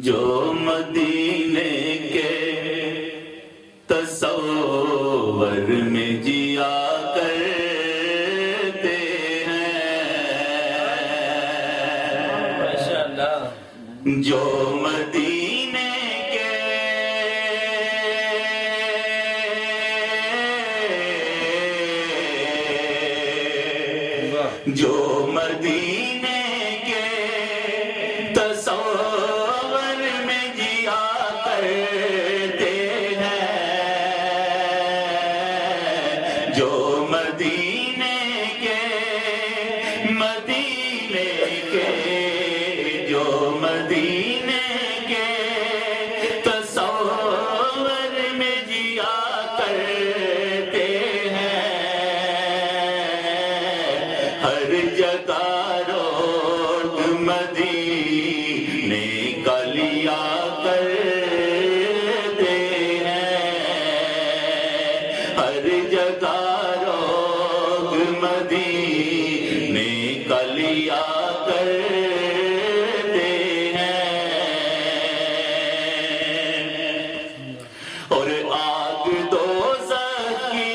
Speaker 2: جو مدینے کے تصور میں جیا کرتے ہیں، جو مدینے کے جو مدینے کے تصور میں جیا کرتے ہیں، جو مدینے کے جو مدینے کے تصور میں جیا کرتے ہیں، ہر جگہ روڈ مدینے کا لیا کرتے ہیں، ہر جگہ روڈ مدینے کا لیا کرتے ہیں، اور آگ دوزخ کی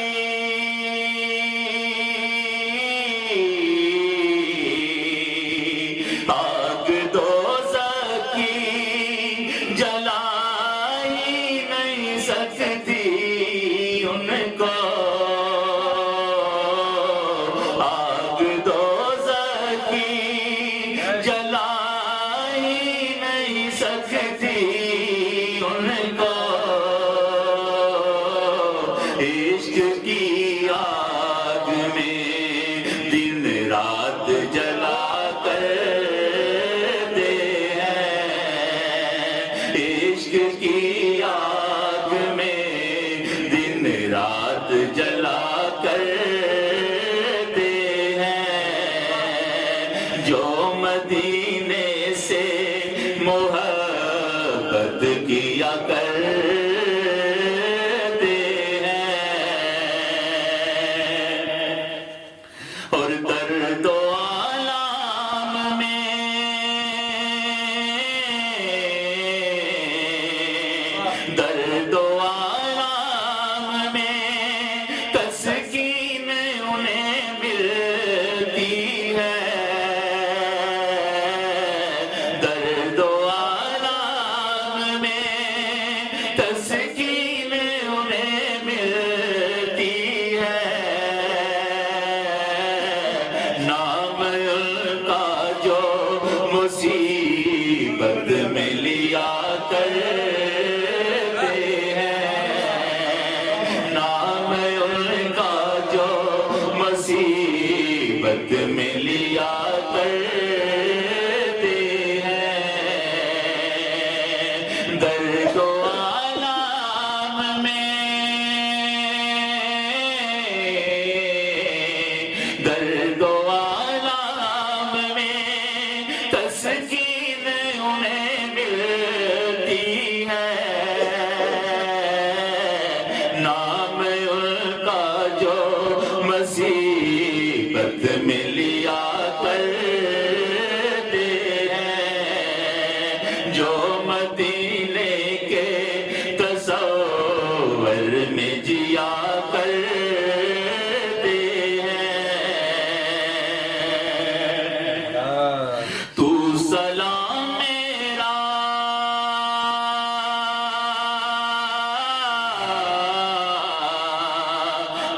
Speaker 2: آگ دوزخ کی جلائی نہیں سکتی ان کو، آگ دوزخ کی جلائی نہیں سکتی ان کو، عشق کی آگ میں دن رات جلا کرتے ہیں، عشق کی آگ میں دن رات جلا کرتے ہیں، جو مدینے سے محبت کیا کرتے ہیں، اور درد و آلام میں درد و آلام میں تسکین انہیں ملتی ہے، مصیبت میں لیا کرتے ہیں، درد و آلام میں، درد و آلام میں تسکین انہیں ملتی ہے، نام ان کا جو مصیبت میں لیا کرتے ہیں، جو مدینے کے تصور میں جیا کرتے ہیں، تو سلام میرا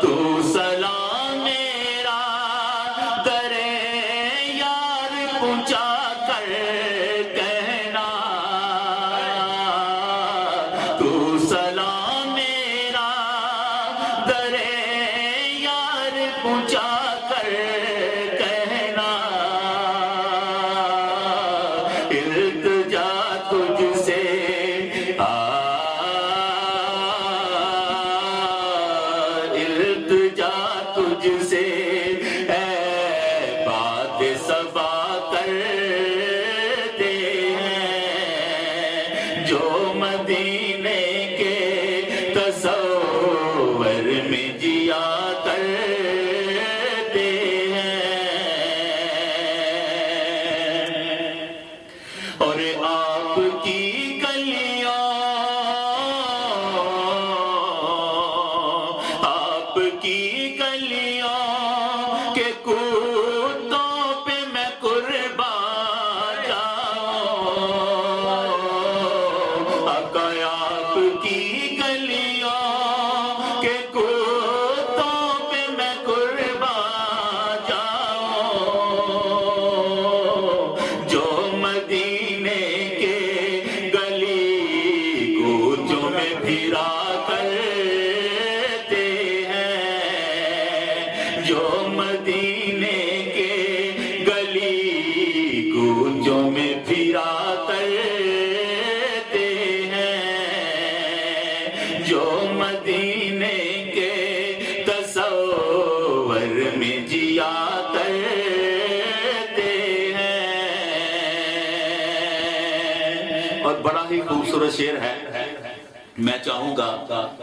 Speaker 2: تو سلام میرا در یار پہنچا کر کہنا، تو سلام میرا در یار پہنچا کر کہنا، التجا تجھ سے التجا تجھ سے ہے، بات صبا کرتے ہیں، جو مدینے کے تصور میں جیا کرتے ہیں، اور آپ کی گلیاں، آپ کی گلیاں کے کتوں پہ میں قربان جاؤں، آقا آپ کی گلیاں کے کتوں پہ میں قربان جاؤں، جو مدینے کے گلی کوچوں میں پھرا کرتے ہیں، جو مدینے کے گلی کوچوں میں پھرا کرتے ہیں، جو مدینے کے تصور میں جیا کرتے ہیں۔ اور بڑا ہی خوبصورت شعر ہے، میں چاہوں گا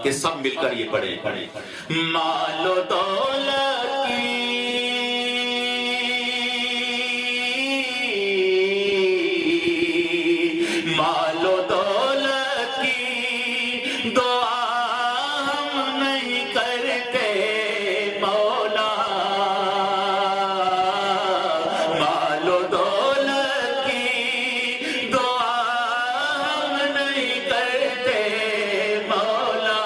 Speaker 2: کہ سب مل کر یہ پڑھیں۔ مال و دولت کی مال و دولت کی دعا ہم نہیں کرتے مولا، مال و دولت کی دعا ہم نہیں کرتے مولا،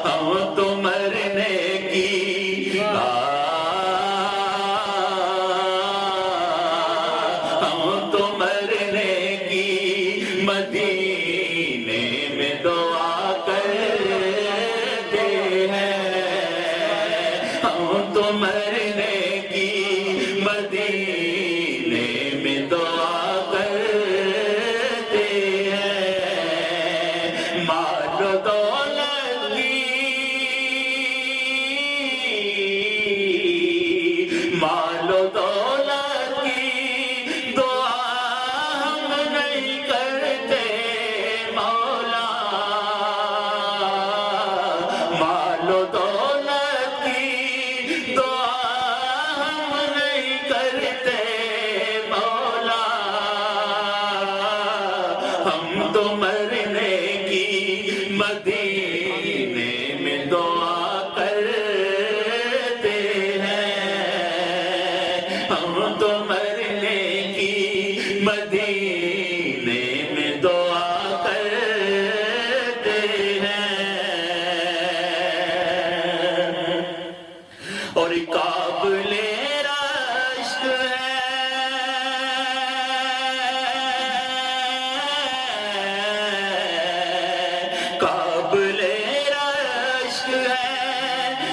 Speaker 2: ہم تو مرنے کی ہم تو مرنے کی مدینے میں دعا کرتے ہیں، ہم تو مرنے کی مدینے میں دعا کرتے ہیں، مال و دولت کی مال و دولت کی دعا ہم نہیں کرتے مولا، مال و دولت کی دعا ہم نہیں کرتے مولا، ہم تو مرنے کی مدینے میں دعا کرتے ہیں، ہم تو مرنے کی مدینے میں دعا کرتے ہیں، اور قابل رشک ہے، قابل رشک ہے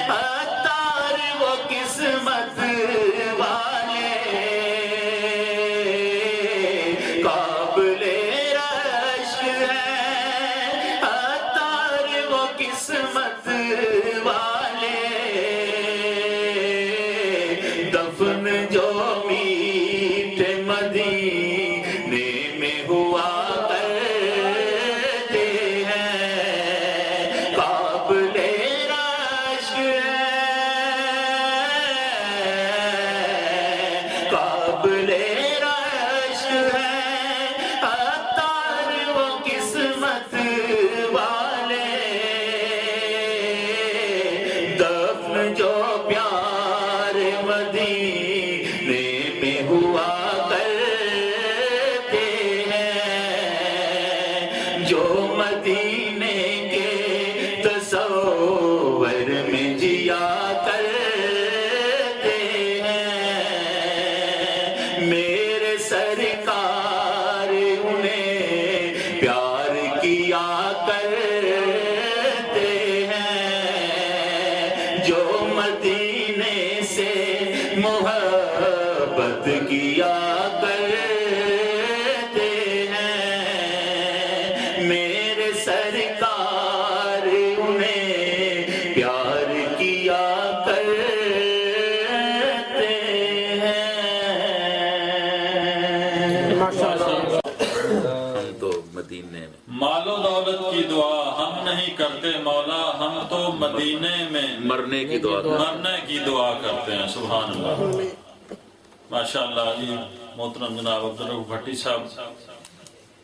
Speaker 2: عطار وہ
Speaker 1: قسمت والے قابل رشک ہے عطار وہ قسمت والے دفن جو میٹھے مدینے میں ہوا کرتے ہیں قابل رشک ہے قابل رشک ہے عطار وہ قسمت والے دفن جو پیار مدینے میں ہوا کرتے ہیں جو مدینے کے تصور میں جیا کرتے ہیں میرے سرکار انہیں پیار کیا کرتے ہیں جو مدینے سے محبت کیا کرتے ہیں میرے سرکار انہیں پیار کیا کرتے ہیں
Speaker 2: ہم تو مدینے میں
Speaker 3: مال و دولت کی دعا ہم نہیں کرتے مولا ہم تو مدینے میں
Speaker 2: مرنے کی دعا
Speaker 3: مرنے کی دعا کرتے ہیں سبحان اللہ ماشاءاللہ جی محترم جناب عبدالرؤف بھٹی صاحب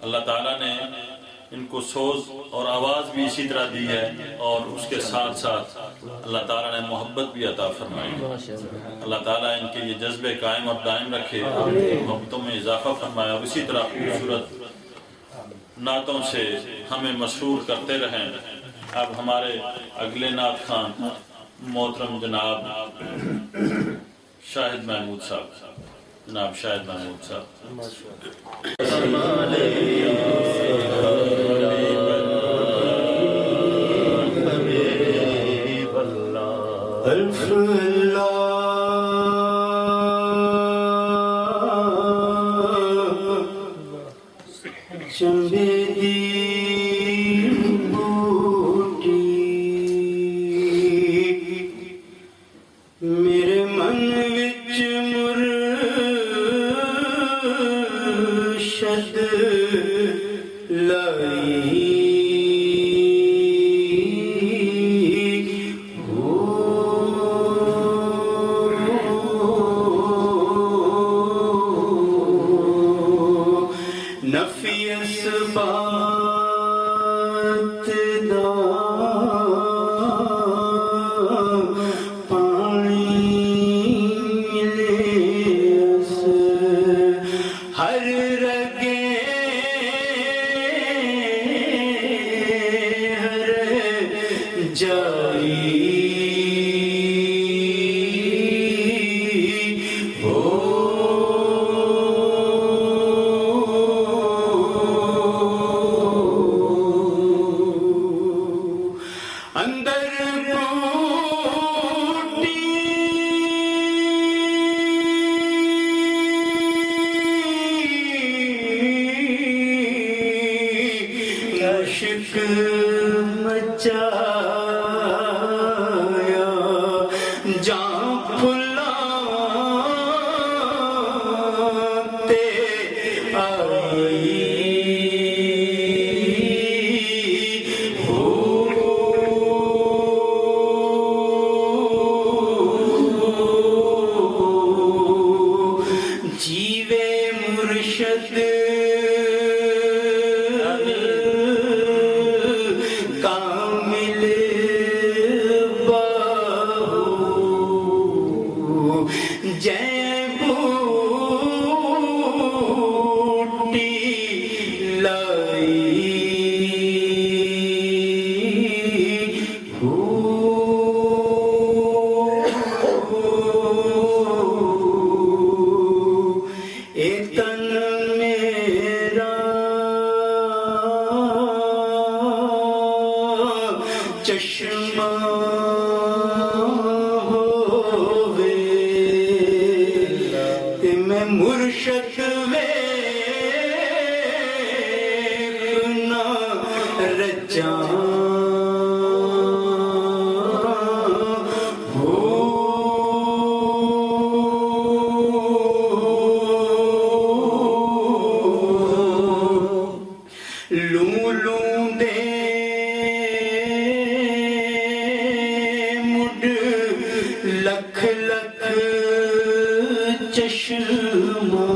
Speaker 3: اللہ تعالیٰ نے ان کو سوز اور آواز بھی اسی طرح دی ہے اور اس کے ساتھ ساتھ اللہ تعالیٰ نے محبت بھی عطا فرمائی اللہ تعالیٰ ان کے یہ جذبے قائم اور دائم رکھے محبتوں میں اضافہ فرمایا اور اسی طرح خوبصورت نعتوں سے ہمیں مسرور کرتے رہیں اب ہمارے اگلے نعت خان محترم جناب شاہد محمود صاحب جناب شاہد محمود صاحب
Speaker 1: الف چمبے دی بوٹی میرے من وچ مرشد لائی نفی اسبات دا پانی ملے اس ہر رگے ہر جائی اندر بوٹی عشق مچایا جان پھلاتے آئی جیوے مرشد کامل باہو جے بوٹی لائی اے تن میرا چشمہ ہووے لکھ لکھ چشمہ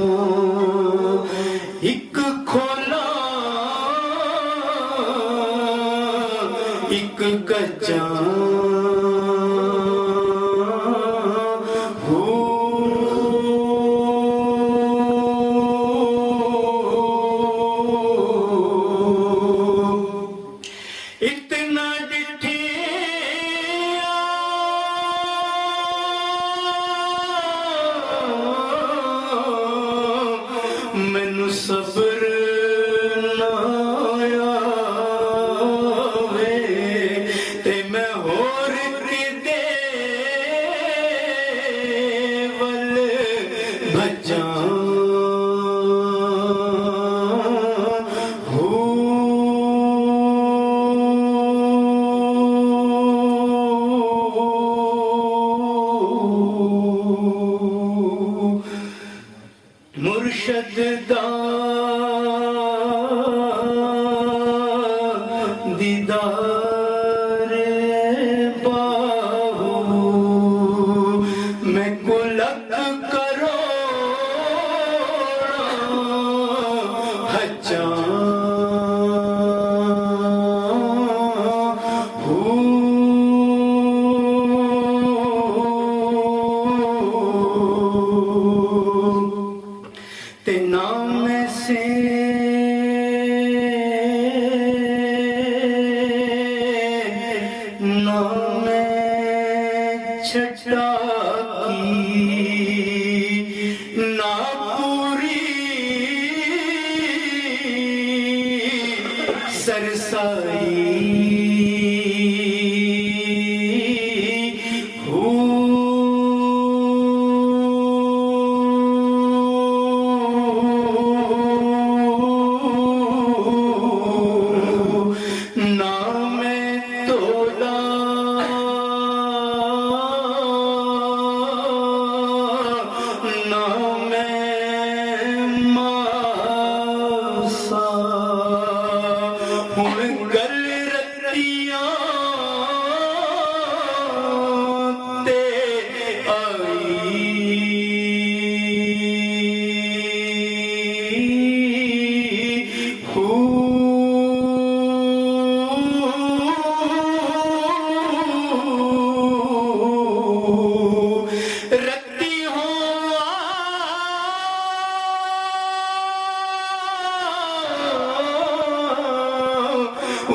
Speaker 1: ایک کھولا ایک کچا صبر نہ آوے تے میں ہور کدے ول بھجاں مرشد دا دیدار باہو میں کو لکھ کرو حجاں تے نام سے نام چھٹا کی نا پوری سرسائی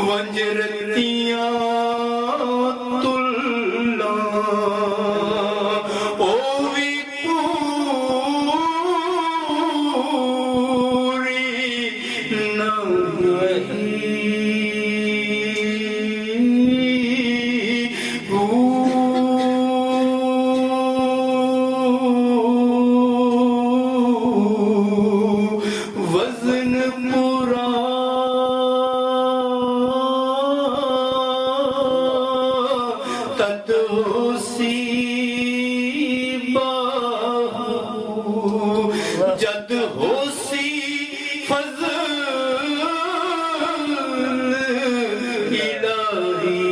Speaker 1: ونجرتیاں تلا او وی پوری نہیں وزن پورا جد ہو سی فضل الہی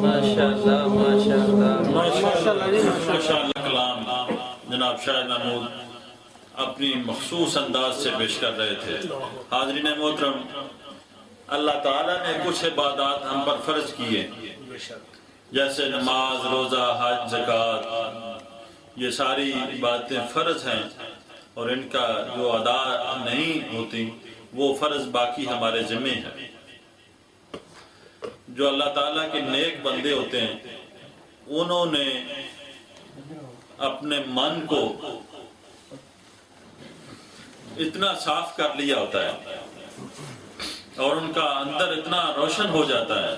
Speaker 4: ماشاءاللہ ماشاءاللہ
Speaker 3: ماشاءاللہ کلام جناب شاہد محمود اپنی مخصوص انداز سے پیش کر رہے تھے۔ حاضرین محترم، اللہ تعالیٰ نے کچھ عبادات ہم پر فرض کیے جیسے نماز، روزہ، حج، زکوٰۃ، یہ ساری باتیں فرض ہیں اور ان کا جو ادا نہیں ہوتی وہ فرض باقی ہمارے ذمہ ہے۔ جو اللہ تعالیٰ کے نیک بندے ہوتے ہیں انہوں نے اپنے من کو اتنا صاف کر لیا ہوتا ہے اور ان کا اندر اتنا روشن ہو جاتا ہے،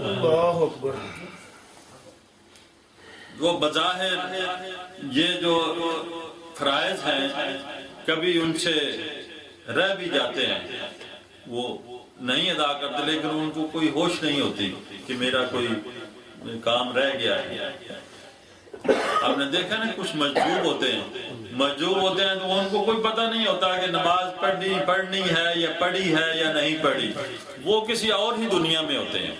Speaker 3: وہ بظاہر یہ جو فرائض ہیں کبھی ان سے رہ بھی جاتے ہیں، وہ نہیں ادا کرتے، لیکن ان کو کوئی ہوش نہیں ہوتی کہ میرا کوئی کام رہ گیا ہے۔ آپ نے دیکھا نا کچھ مجذوب ہوتے ہیں تو ان کو کوئی پتہ نہیں ہوتا کہ نماز پڑھنی ہے یا پڑھی ہے یا نہیں پڑھی، وہ کسی اور ہی دنیا میں ہوتے ہیں،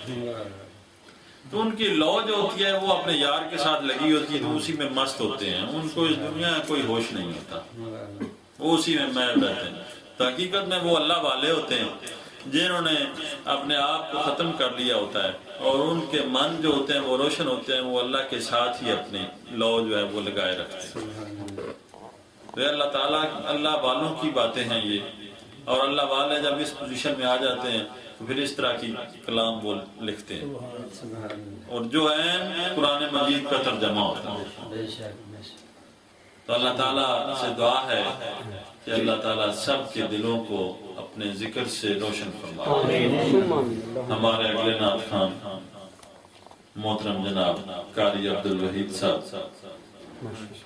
Speaker 3: تو ان کی لو جو ہوتی ہے وہ اپنے یار کے ساتھ لگی ہوتی ہے، تو اسی میں مست ہوتے ہیں، ان کو اس دنیا میں کوئی ہوش نہیں ہوتا، وہ اسی میں محو رہتے ہیں۔ تو حقیقت میں وہ اللہ والے ہوتے ہیں جنہوں نے اپنے آپ کو ختم کر لیا ہوتا ہے، اور ان کے من جو ہوتے ہیں وہ روشن ہوتے ہیں، وہ اللہ کے ساتھ ہی اپنی لو جو ہے وہ لگائے رکھتے ہیں۔ تو اللہ تعالیٰ اللہ والوں کی باتیں ہیں یہ، اور اللہ والے جب اس پوزیشن میں آ جاتے ہیں تو پھر اس طرح کی کلام وہ لکھتے ہیں، اور جو ہے قرآن مجید کا ترجمہ ہوتا ہے۔ تو اللہ تعالیٰ سے دعا ہے کہ اللہ تعالیٰ سب کے دلوں کو اپنے ذکر سے روشن فرمائے۔ ہمارے اگلے نعت خان محترم جناب قاری عبدالوحید صاحب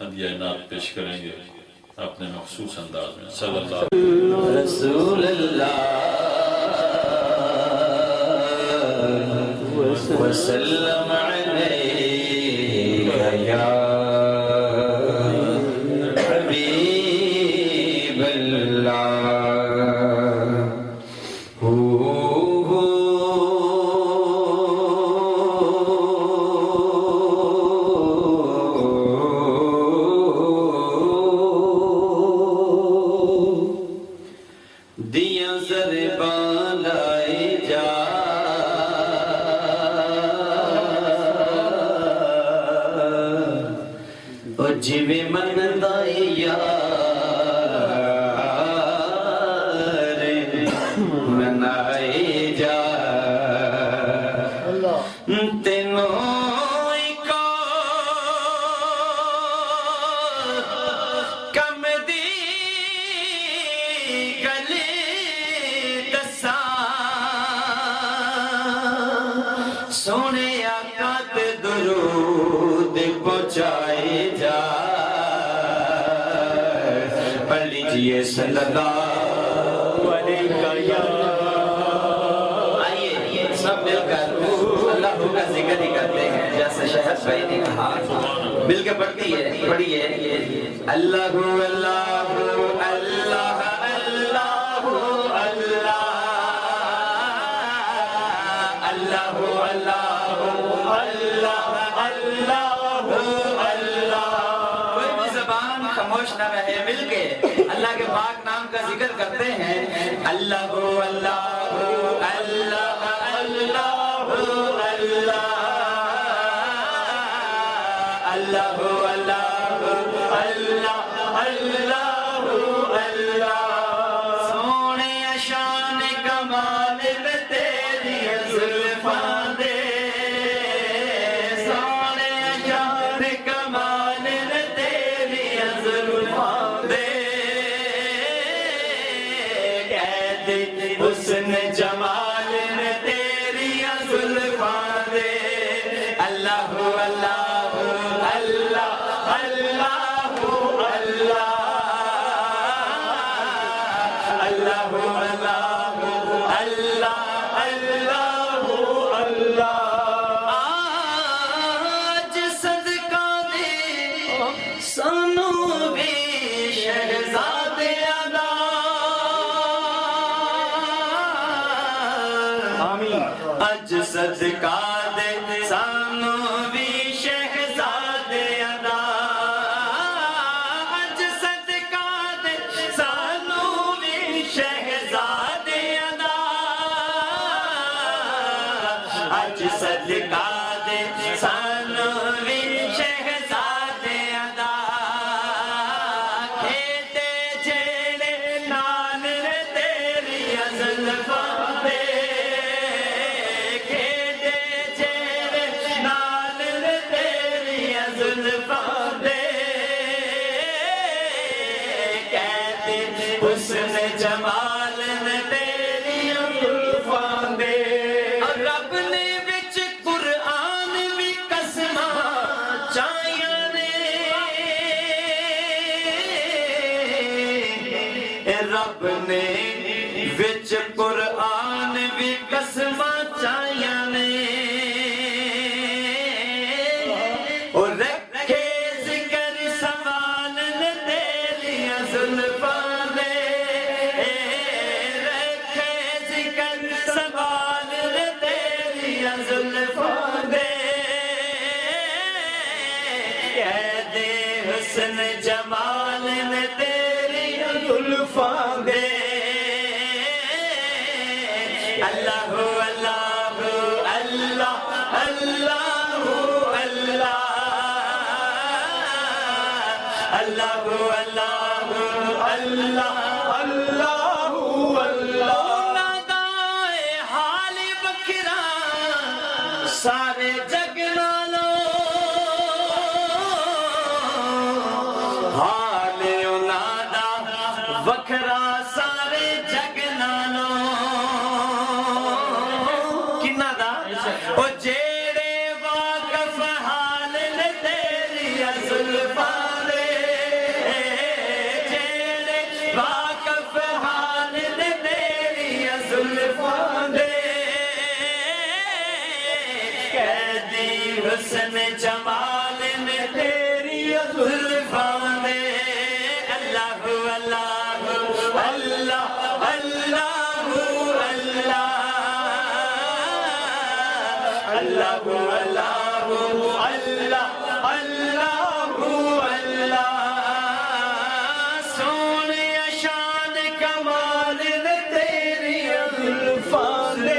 Speaker 3: ہدیہ نعت پیش کریں گے اپنے مخصوص انداز میں۔ صلی اللہ
Speaker 4: رسول اللہ وسلم علیہ یا حبیب اللہ۔ دیا زربان لائے جا او جوے من دائی یار منائے جا تینوں کم دی گلی سونے آقا تے درود پہنچائے جا، پڑھ لیجئے صلی اللہ علیہ آئیے سب مل کر اللہ کا ذکر ہی کرتے ہیں، جیسے شہد بھائی نے کہا، مل کے پڑھیے اللہ اللہ اللہ اللہ اللہ کوئی بھی زبان خاموش نہ رہے، مل کے اللہ کے پاک نام کا ذکر کرتے ہیں۔ اللہ اللہ اللہ اللہ اللہ اللہ اللہ اللہ سونے شان کمال میں تیری زلفاں دے، سونے شان کمال میں تیری زلفاں دے، قید حسن جمال میں تیری زلفاں دے۔ اللہ اللہ اللہ اللہ اللہ اللہ اللہ اللہ اللہ آج صدقہ دے سانو بھی شہزادے ادا، آج صدقہ دے سانو بھی شہزادے ادا، آج صدقہ دے سانو بھی شہزادے ادا، آج صدقہ دے سانو بھی شہزادے ادا، کھیتے جھیڑے نال تیری زلفاں دے، کھیتے جھیڑے نال تیری زلفاں دے، کہتے حسن جمال میں تیری زلفاں دے۔ اور رب نے وچ قرآن بھی قسماں چاہیاں نے، رب نے وچ قرآن بھی قسماں چاہیاں نے، اور رکھے زلفاں دے رکھے ذکر سنبھال لے تیری زلفاں دے قید حسن جمال نے تیری زلفاں دے اللہ اللہ اللہ اللہ اللہ اللہ اللہ اللہ اللہ نادائے حال بکھرا سارے جگ نالوں حال نادا وکھرا سارے جگ نالوں کنہ دا او جیڑے واقف حال نے تیری زلفاں دے جیڑے واقف حال نے تیری زلفاں دے قیدی حسن جمال نے تیری زلفاں دے اللہ اللہ اللہ اللہ اللہ اللہ اللہ اللہ سونے شان کمال نے تیری زلفاں دے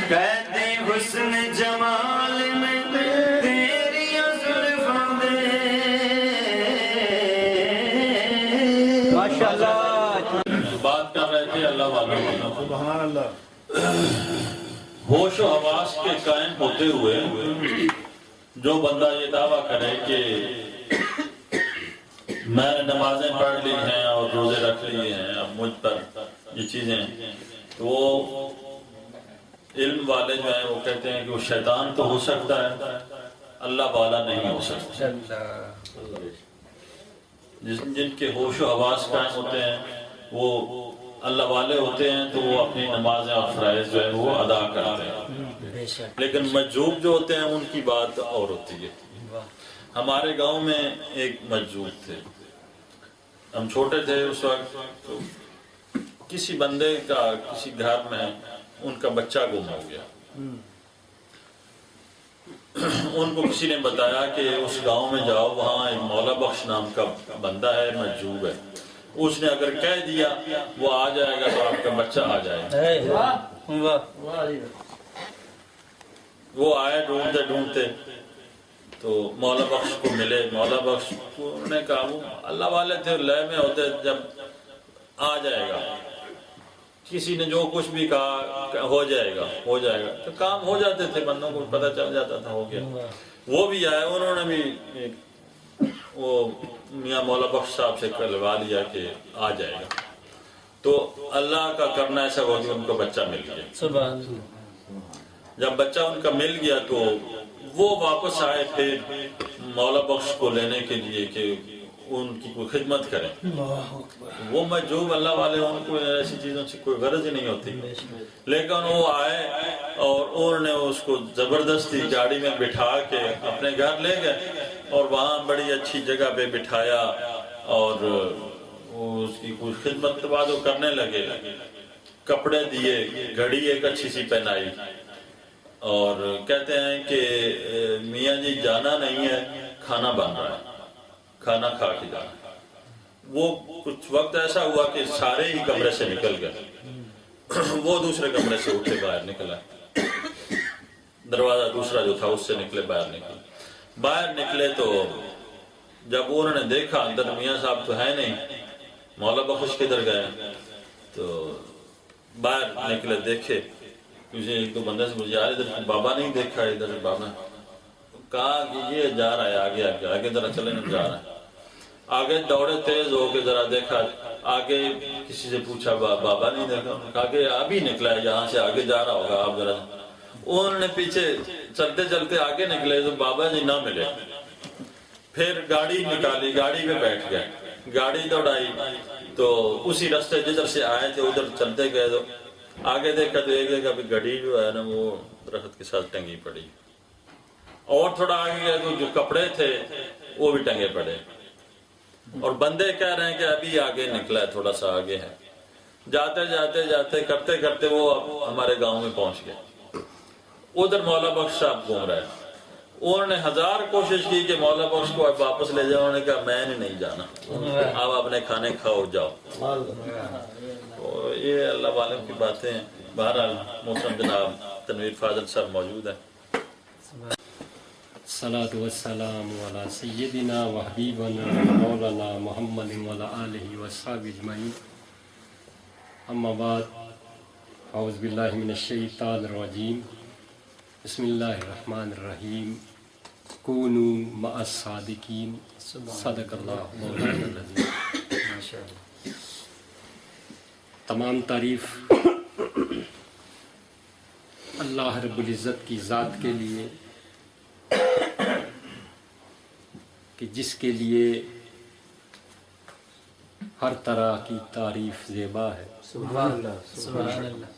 Speaker 4: قید حسن جمال میں تیری زلفاں دے
Speaker 3: ماشاءاللہ بات کر رہے تھے اللہ والوں
Speaker 5: سبحان اللہ
Speaker 3: ہوش و حواس کے قائم ہوتے ہوئے جو بندہ یہ دعویٰ کرے کہ میں نے نمازیں پڑھ لی ہیں اور روزے رکھ لیے ہیں اب مجھ پر یہ چیزیں تو وہ علم والے جو ہیں وہ کہتے ہیں کہ وہ شیطان تو ہو سکتا ہے اللہ والا نہیں ہو سکتا جن کے ہوش و حواس قائم ہوتے ہیں وہ اللہ والے ہوتے ہیں تو وہ اپنی نمازیں اور فرائض جو ہے وہ ادا کرتے ہیں لیکن مجذوب جو ہوتے ہیں ان کی بات اور ہوتی ہے ہمارے گاؤں میں ایک مجذوب تھے ہم چھوٹے تھے اس وقت تو کسی بندے کا کسی گھر میں ان کا بچہ گم ہو گیا ان کو کسی نے بتایا کہ اس گاؤں میں جاؤ وہاں ایک مولا بخش نام کا بندہ ہے مجذوب ہے اس نے اگر کہہ دیا وہ آ جائے گا تو آپ کا بچہ آ جائے گا وہ آئے ڈھونڈتے ڈھونڈتے تو مولا بخش کو ملے مولا بخش کو انہوں نے کہا وہ اللہ والے تھے لے میں ہوتے جب آ جائے گا کسی نے جو کچھ بھی کہا ہو جائے گا تو کام ہو جاتے تھے بندوں کو پتہ چل جاتا تھا ہو گیا وہ بھی آئے انہوں نے بھی وہ میاں مولا بخش صاحب سے کروا لیا کہ آ جائے گا تو اللہ کا کرنا ایسا ہوا کہ ان کو بچہ مل گیا جب بچہ ان کا مل گیا تو وہ واپس آئے پھر مولا بخش کو لینے کے لیے کہ ان کی کوئی خدمت کریں وہ مجذوب اللہ والے ان کو ایسی چیزوں سے کوئی غرض ہی نہیں ہوتی لیکن وہ آئے اور انہوں نے اس کو زبردستی گاڑی میں بٹھا کے اپنے گھر لے گئے اور وہاں بڑی اچھی جگہ پہ بٹھایا اور اس کی کوئی خدمت کے بعد وہ کرنے لگے کپڑے دیے گھڑی ایک اچھی سی پہنائی اور کہتے ہیں کہ میاں جی جانا نہیں ہے کھانا بن رہا ہے کھانا کھا کے جانا وہ کچھ وقت ایسا ہوا کہ سارے ہی کمرے سے نکل گئے وہ دوسرے کمرے سے اٹھے باہر نکلا دروازہ دوسرا جو تھا اس سے نکلے باہر نکلے تو جب انہوں نے دیکھا اندر میاں صاحب تو ہے نہیں مولا بخش کدھر گئے تو باہر نکلے دیکھے ایک دو بندے سے مجھے یار ادھر بابا نہیں دیکھا ادھر بابا کہا کہ یہ جا رہا ہے آگے ذرا چلے نا جا رہا ہے آگے دوڑے تیز ہو کے ذرا دیکھا آگے کسی سے پوچھا بابا نہیں دیکھا کہا کہ ابھی نکلا ہے یہاں سے آگے جا رہا ہوگا آپ ذرا انہوں نے پیچھے چلتے چلتے آگے نکلے تو بابا جی نہ ملے پھر گاڑی نکالی گاڑی پہ بیٹھ گئے گاڑی دوڑائی تو اسی راستے جدھر سے آئے تھے ادھر چلتے گئے تو آگے دیکھا تو ایک جگہ گاڑی جو ہے نا وہ درخت کے ساتھ ٹنگی پڑی اور تھوڑا آگے گئے تو جو کپڑے تھے وہ بھی ٹنگے پڑے، اور بندے کہہ رہے ہیں کہ ابھی آگے نکلا ہے، تھوڑا سا آگے ہے، جاتے جاتے جاتے کرتے کرتے وہ اب ہمارے گاؤں میں پہنچ گئے۔ ادھر مولا بخش صاحب گھوم رہے ہیں، انہوں نے 1000 کوشش کی کہ مولا بخش کو اب واپس لے جاؤ، انہوں نے کہا میں نے نہیں جانا، اب اپنے کھانے کھاؤ جاؤ۔ تو یہ اللہ والوں کی باتیں ہیں۔ بہرحال محترم جناب تنویر فاضل صاحب موجود ہیں۔
Speaker 6: الصلاة والسلام علی سیدنا و حبیبنا مولانا محمد وعلی آلہ وصحبہ اجمعین، اما بعد، اعوذ باللہ من الشیطان الرجیم، بسم اللہ الرحمن الرحیم، کونوا مع الصادقین، صدق اللہ مولانا العظیم۔ تمام تعریف اللہ رب العزت کی ذات کے لیے کہ جس کے لیے ہر طرح کی تعریف زیبا ہے۔
Speaker 7: سبحان اللہ، سبحان اللہ۔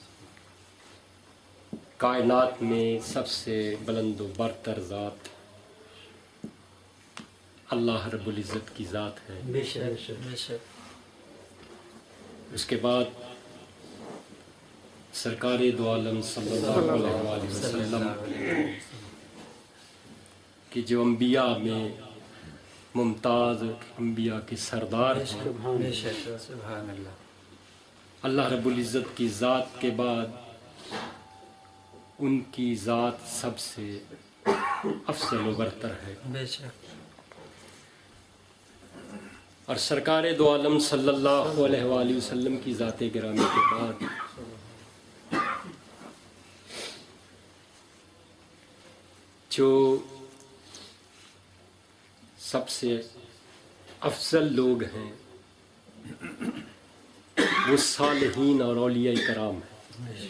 Speaker 6: کائنات میں سب سے بلند و برتر ذات اللہ رب العزت کی ذات ہے۔
Speaker 7: بے شک بے شک۔
Speaker 6: اس کے بعد سرکار دو عالم صلی اللہ علیہ وآلہ وسلم کہ جو انبیاء میں ممتاز انبیاء کے سردار ہیں،
Speaker 7: بے شک سبحان اللہ۔
Speaker 6: اللہ رب العزت کی ذات کے بعد ان کی ذات سب سے افضل و برتر ہے،
Speaker 7: بے شک۔
Speaker 6: اور سرکار دو عالم صلی اللہ علیہ وآلہ وسلم کی ذات گرامی کے بعد جو سب سے افضل لوگ ہیں وہ صالحین اور اولیاء کرام ہیں۔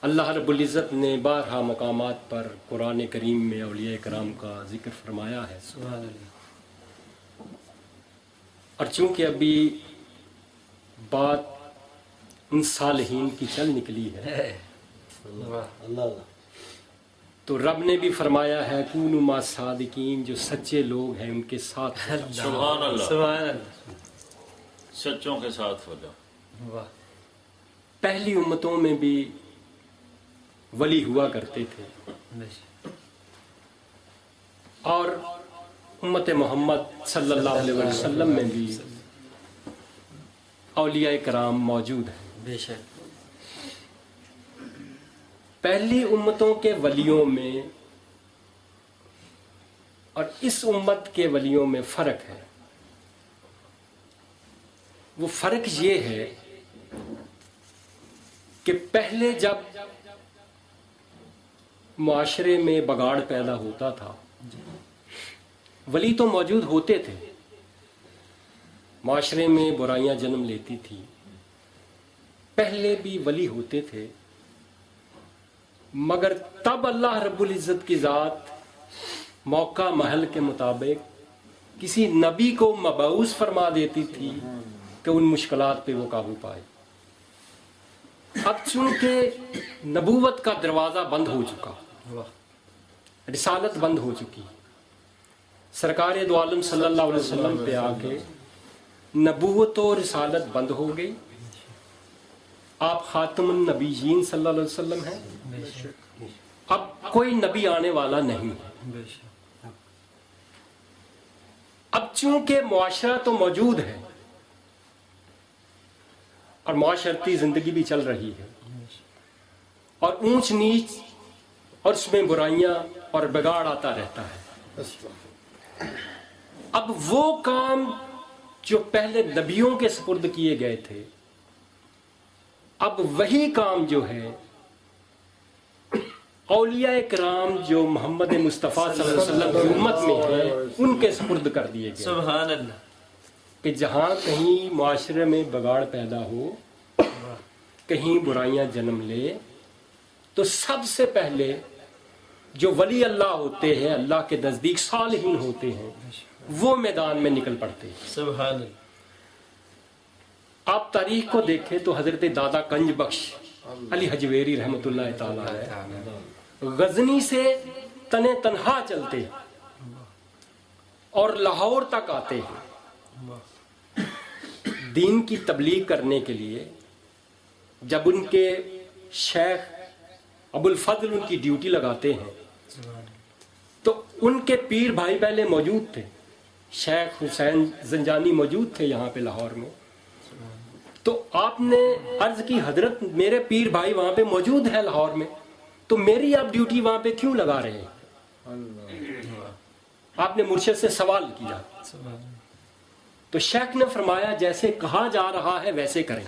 Speaker 6: اللہ رب العزت نے بارہا مقامات پر قرآن کریم میں اولیاء کرام کا ذکر فرمایا ہے،
Speaker 7: سبحان اللہ۔
Speaker 6: اور چونکہ ابھی بات ان صالحین کی چل نکلی ہے تو رب نے بھی فرمایا ہے کونوا مع الصادقین، جو سچے لوگ ہیں ان کے ساتھ ہو جاؤ۔
Speaker 3: سبحان اللہ،
Speaker 7: سبحان اللہ۔
Speaker 3: سچوں کے ساتھ ہو جاؤ۔
Speaker 7: واہ۔
Speaker 6: پہلی امتوں میں بھی ولی ہوا کرتے تھے،
Speaker 7: بے شک۔
Speaker 6: اور امت محمد صلی اللہ علیہ وسلم میں بھی اولیاء کرام موجود ہیں۔
Speaker 7: بے شک۔
Speaker 6: پہلی امتوں کے ولیوں میں اور اس امت کے ولیوں میں فرق ہے۔ وہ فرق یہ ہے کہ پہلے جب معاشرے میں بگاڑ پیدا ہوتا تھا ولی تو موجود ہوتے تھے، معاشرے میں برائیاں جنم لیتی تھی، پہلے بھی ولی ہوتے تھے، مگر تب اللہ رب العزت کی ذات موقع محل کے مطابق کسی نبی کو مبعوث فرما دیتی تھی کہ ان مشکلات پہ وہ قابو پائے۔ اب چونکہ نبوت کا دروازہ بند ہو چکا، رسالت بند ہو چکی، سرکار دو عالم صلی اللہ علیہ وسلم پہ آ کے نبوت و رسالت بند ہو گئی، آپ خاتم النبیین صلی اللہ علیہ وسلم ہیں،
Speaker 7: بے شک
Speaker 6: اب کوئی نبی آنے والا نہیں ہے۔
Speaker 7: بے شک۔
Speaker 6: اب چونکہ معاشرہ تو موجود ہے اور معاشرتی زندگی بھی چل رہی ہے اور اونچ نیچ اور اس میں برائیاں اور بگاڑ آتا رہتا ہے، اب وہ کام جو پہلے نبیوں کے سپرد کیے گئے تھے اب وہی کام جو ہے اولیاء کرام جو محمد مصطفیٰ صلی اللہ علیہ وسلم کی امت میں ہیں ان کے سپرد کر دیے گئے
Speaker 7: سبحان اللہ۔
Speaker 6: کہ جہاں کہیں معاشرے میں بگاڑ پیدا ہو، کہیں برائیاں جنم لے، تو سب سے پہلے جو ولی اللہ ہوتے ہیں، اللہ کے نزدیک صالحین ہوتے ہیں، وہ میدان میں نکل پڑتے ہیں۔
Speaker 7: سبحان اللہ۔
Speaker 6: آپ تاریخ کو دیکھیں تو حضرت دادا کنج بخش علی حجویری رحمۃ اللہ تعالی علیہ غزنی سے تنہا چلتے اور لاہور تک آتے ہیں دین کی تبلیغ کرنے کے لیے. جب ان کے شیخ ابو الفضل ان کی ڈیوٹی لگاتے ہیں تو ان کے پیر بھائی پہلے موجود تھے. شیخ حسین زنجانی موجود تھے یہاں پہ لاہور میں. تو آپ نے عرض کی حضرت میرے پیر بھائی وہاں پہ موجود ہیں لاہور میں, تو میری آپ ڈیوٹی وہاں پہ کیوں لگا رہے ہیں؟ آپ نے مرشد سے سوال کیا تو شیخ نے فرمایا جیسے کہا جا رہا ہے ویسے کریں.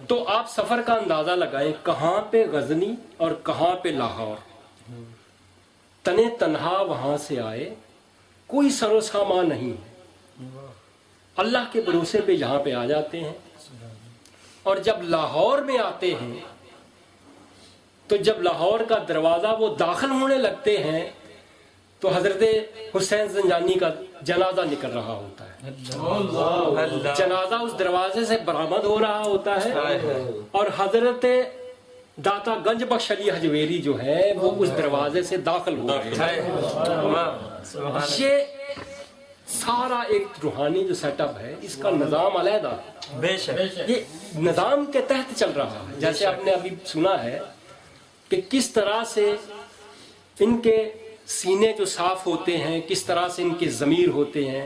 Speaker 6: تو آپ سفر کا اندازہ لگائیں, کہاں پہ غزنی اور کہاں پہ لاہور. تنے تنہا وہاں سے آئے, کوئی سر و سامان نہیں, اللہ کے بھروسے پہ یہاں پہ آ جاتے ہیں. اور جب لاہور میں آتے ہیں تو جب لاہور کا دروازہ وہ داخل ہونے لگتے ہیں تو حضرت حسین زنجانی کا جنازہ نکل رہا ہوتا ہے. جنازہ اس دروازے سے برآمد ہو رہا ہوتا ہے اور حضرت داتا گنج بخش علی حجویری جو ہے وہ اس دروازے سے داخل ہو رہے ہیں. یہ سارا ایک روحانی جو سیٹ اپ ہے اس کا نظام علیحدہ ہے. یہ نظام کے تحت چل رہا ہے. جیسے آپ نے ابھی سنا ہے کہ کس طرح سے ان کے سینے جو صاف ہوتے ہیں, کس طرح سے ان کے ضمیر ہوتے ہیں,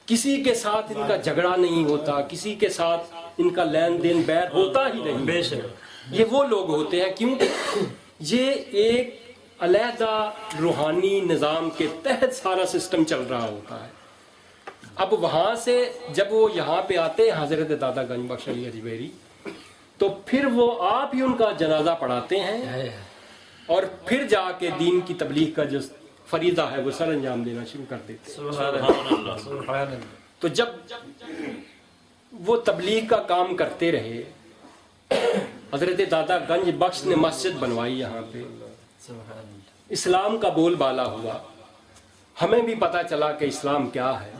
Speaker 6: کسی کے ساتھ ان کا جھگڑا نہیں ہوتا, کسی کے ساتھ ان کا لین دین بیر ہوتا ہی نہیں. یہ وہ لوگ ہوتے ہیں کیونکہ یہ ایک علیحدہ روحانی نظام کے تحت سارا سسٹم چل رہا ہوتا ہے. اب وہاں سے جب وہ یہاں پہ آتے ہیں حضرت داتا گنج بخش علی حجویری, تو پھر وہ آپ ہی ان کا جنازہ پڑھاتے ہیں اور پھر جا کے دین کی تبلیغ کا جو فریضہ ہے وہ سر انجام دینا شروع کر دیتے ہیں. تو جب وہ تبلیغ کا کام کرتے رہے, حضرت داتا گنج بخش نے مسجد بنوائی یہاں پہ, اسلام کا بول بالا ہوا, ہمیں بھی پتا چلا کہ اسلام کیا ہے.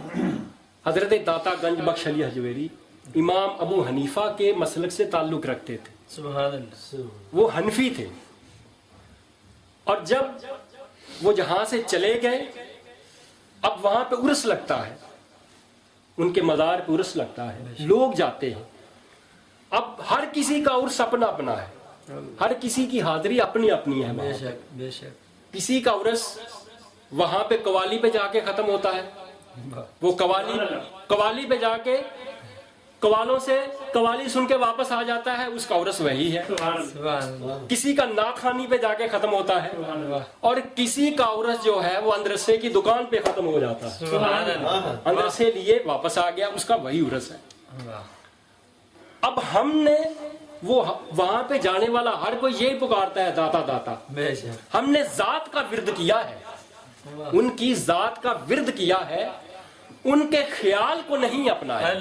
Speaker 6: حضرت داتا گنج بخش علی حجویری امام ابو حنیفہ کے مسلک سے تعلق رکھتے تھے, وہ حنفی تھے. اور جب وہ جہاں سے چلے گئے اب وہاں پہ عرس لگتا ہے, ان کے مزار پہ عرس لگتا ہے, لوگ جاتے ہیں. اب ہر کسی کا عرس اپنا اپنا ہے, ہر کسی کی حاضری اپنی اپنی ہے. کسی کا عرس وہاں پہ قوالی پہ جا کے ختم ہوتا ہے, وہ قوالی پہ جا کے قوالوں سے قوالی سن کے واپس آ جاتا ہے, اس کا عرس وہی ہے. کسی کا ناخوانی پہ جا کے ختم ہوتا ہے اور کسی کا عرس جو ہے وہ اندرسے کی دکان پہ ختم ہو جاتا ہے, اندرسے لیے واپس آ گیا, اس کا وہی عرس ہے. اب ہم نے وہ وہاں پہ جانے والا ہر کوئی یہی پکارتا ہے داتا داتا. ہم نے ذات کا ورد کیا ہے, ان کی ذات کا ورد کیا ہے, ان کے خیال کو نہیں اپنایا.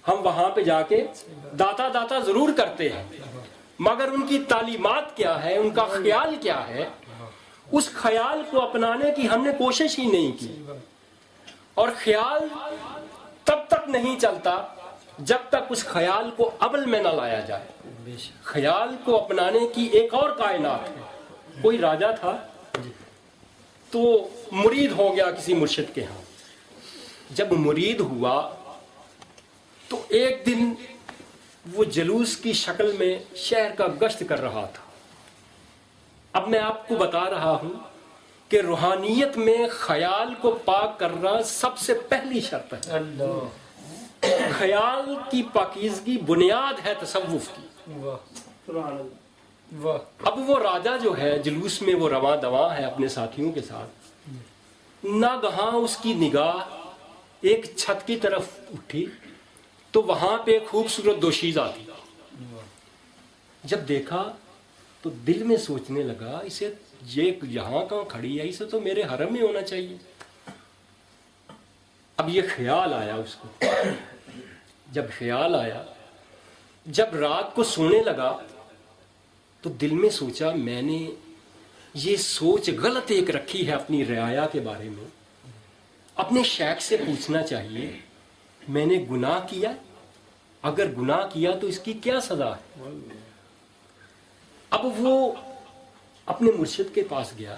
Speaker 6: ہم وہاں پہ جا کے داتا داتا ضرور کرتے ہیں مگر ان کی تعلیمات کیا ہے, ان کا خیال کیا ہے, اس خیال کو اپنانے کی ہم نے کوشش ہی نہیں کی. اور خیال تب تک نہیں چلتا جب تک اس خیال کو عمل میں نہ لایا جائے. خیال کو اپنانے کی ایک اور کائنات ہے. کوئی راجا تھا تو مرید ہو گیا کسی مرشد کے ہاں. جب مرید ہوا تو ایک دن وہ جلوس کی شکل میں شہر کا گشت کر رہا تھا. اب میں آپ کو بتا رہا ہوں کہ روحانیت میں خیال کو پاک کرنا سب سے پہلی شرط ہے. خیال کی پاکیزگی بنیاد ہے تصوف کی. اب وہ راجا جو ہے جلوس میں وہ رواں دواں ہے اپنے ساتھیوں کے ساتھ, ناگہاں اس کی نگاہ ایک چھت کی طرف اٹھی تو وہاں پہ خوبصورت دوشیزہ تھی. جب دیکھا تو دل میں سوچنے لگا اسے یہ یہاں کہاں کھڑی ہے, اسے تو میرے حرم میں ہونا چاہیے. اب یہ خیال آیا اس کو. جب خیال آیا, جب رات کو سونے لگا تو دل میں سوچا میں نے یہ سوچ غلط ایک رکھی ہے اپنی رعایا کے بارے میں. اپنے شیخ سے پوچھنا چاہیے میں نے گناہ کیا, اگر گناہ کیا تو اس کی کیا سزا ہے. اب وہ اپنے مرشد کے پاس گیا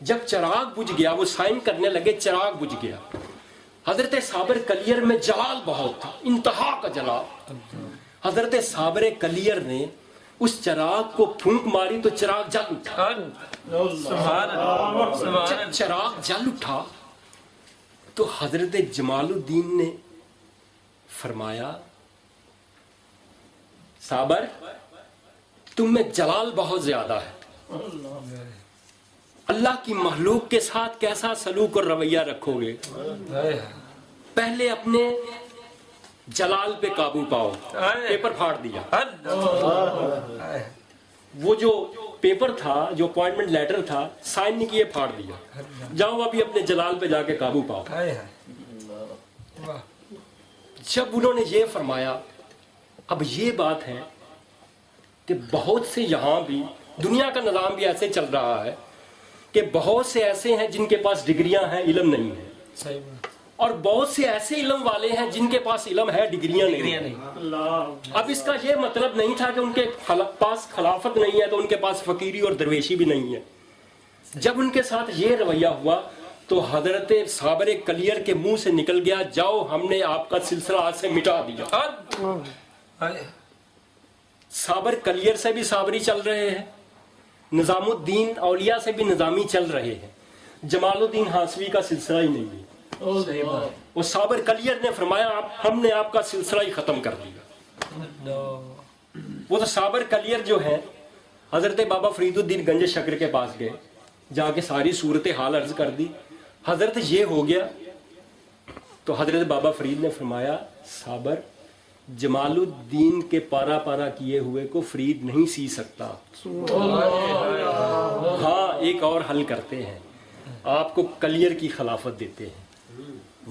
Speaker 6: جب چراغ بجھ گیا، وہ سائن کرنے لگے، چراغ بجھ گیا. حضرت صابر کلیر میں جلال بہت تھا، انتہا کا جلال. حضرت صابر کلیر نے اس چراغ کو پھونک ماری تو چراغ جل اٹھا. جب چراغ جل اٹھا تو حضرت جمال الدین نے فرمایا صابر تم میں جلال بہت زیادہ ہے، اللہ کی مخلوق کے ساتھ کیسا سلوک اور رویہ رکھو گے؟ پہلے اپنے جلال پہ قابو پاؤ. پیپر پھاڑ دیا. وہ جو پیپر تھا، جو اپوائنٹمنٹ لیٹر تھا، سائن نہیں کیے، پھاڑ دیا. جاؤ ابھی اپنے جلال پہ جا کے قابو پاؤ. جب انہوں نے یہ فرمایا، اب یہ بات ہے کہ بہت سے یہاں بھی دنیا کا نظام بھی ایسے چل رہا ہے کہ بہت سے ایسے ہیں جن کے پاس ڈگریاں ہیں، علم نہیں ہے، اور بہت سے ایسے علم والے ہیں جن کے پاس علم ہے، ڈگریاں نہیں. اب اس کا یہ مطلب نہیں تھا کہ ان کے پاس خلافت نہیں ہے تو ان کے پاس فقیری اور درویشی بھی نہیں ہے. جب ان کے ساتھ یہ رویہ ہوا تو حضرت صابر کلیر کے منہ سے نکل گیا، جاؤ ہم نے آپ کا سلسلہ آج سے مٹا دیا. صابر کلیر سے بھی صابری چل رہے ہیں، نظام الدین اولیاء سے بھی نظامی چل رہے ہیں، جمال الدین ہانسوی کا سلسلہ ہی نہیں ہے. وہ صابر کلیر نے فرمایا ہم نے آپ کا سلسلہ ہی ختم کر دیا. وہ تو صابر کلیر جو ہے حضرت بابا فرید الدین گنج شکر کے پاس گئے، جا کے ساری صورتحال عرض کر دی، حضرت یہ ہو گیا. تو حضرت بابا فرید نے فرمایا صابر جمال الدین کے پارا پارا کیے ہوئے کو فرید نہیں سی سکتا. ہاں ایک اور حل کرتے ہیں، آپ کو کلیر کی خلافت دیتے ہیں،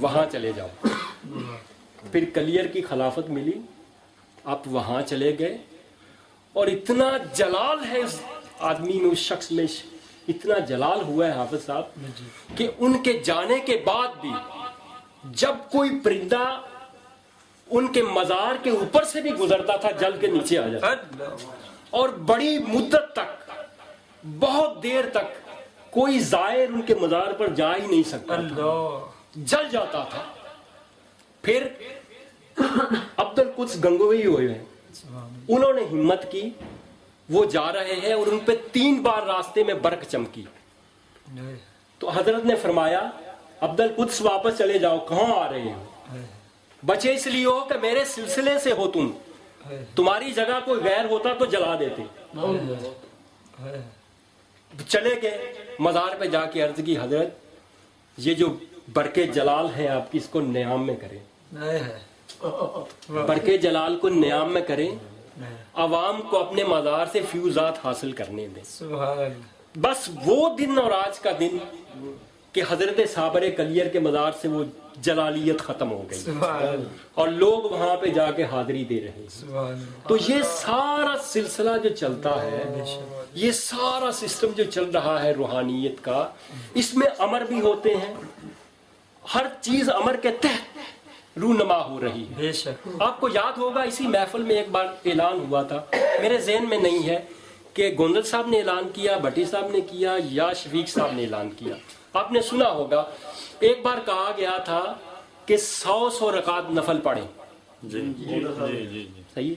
Speaker 6: وہاں چلے جاؤ. پھر کلیر کی خلافت ملی، آپ وہاں چلے گئے، اور اتنا جلال ہے اس آدمی میں، اس شخص میں اتنا جلال ہوا ہے حافظ صاحب کہ ان کے جانے کے بعد بھی جب کوئی پرندہ ان کے مزار کے اوپر سے بھی گزرتا تھا جل کے نیچے آ جاتا، اور بڑی مدت تک، بہت دیر تک کوئی زائر ان کے مزار پر جا ہی نہیں سکتا، جل جاتا تھا. پھر عبد القدس گنگوئی ہوئے ہیں، انہوں نے ہمت کی، وہ جا رہے ہیں اور ان پہ 3 بار راستے میں برق چمکی. تو حضرت نے فرمایا عبد القدس واپس چلے جاؤ، کہاں آ رہے ہو؟ بچے اس لیے ہو کہ میرے سلسلے سے ہو تم، تمہاری جگہ کوئی غیر ہوتا تو جلا دیتے. چلے گئے، مزار پہ جا کے عرض کی حضرت یہ جو برقے جلال ہیں آپ کی، اس کو نیام میں کریں، برقے جلال کو نیام میں کریں، عوام کو اپنے مزار سے فیوزات حاصل کرنے دیں. بس وہ دن اور آج کا دن کہ حضرت صابر کلیر کے مزار سے وہ جلالیت ختم ہو گئی اور لوگ وہاں پہ جا کے حاضری دے رہے ہیں. تو یہ سارا سلسلہ جو چلتا ہے، یہ سارا سسٹم جو چل رہا ہے روحانیت کا، اس میں امر بھی ہوتے ہیں، ہر چیز امر کے تحت رونما ہو رہی ہے. آپ کو یاد ہوگا اسی محفل میں ایک بار اعلان ہوا تھا، میرے ذہن میں نہیں ہے کہ گوندل صاحب نے اعلان کیا، بھٹی صاحب نے کیا یا شفیق صاحب نے اعلان کیا. آپ نے سنا ہوگا ایک بار کہا گیا تھا کہ 100 رکعت نفل پڑھیں. صحیح.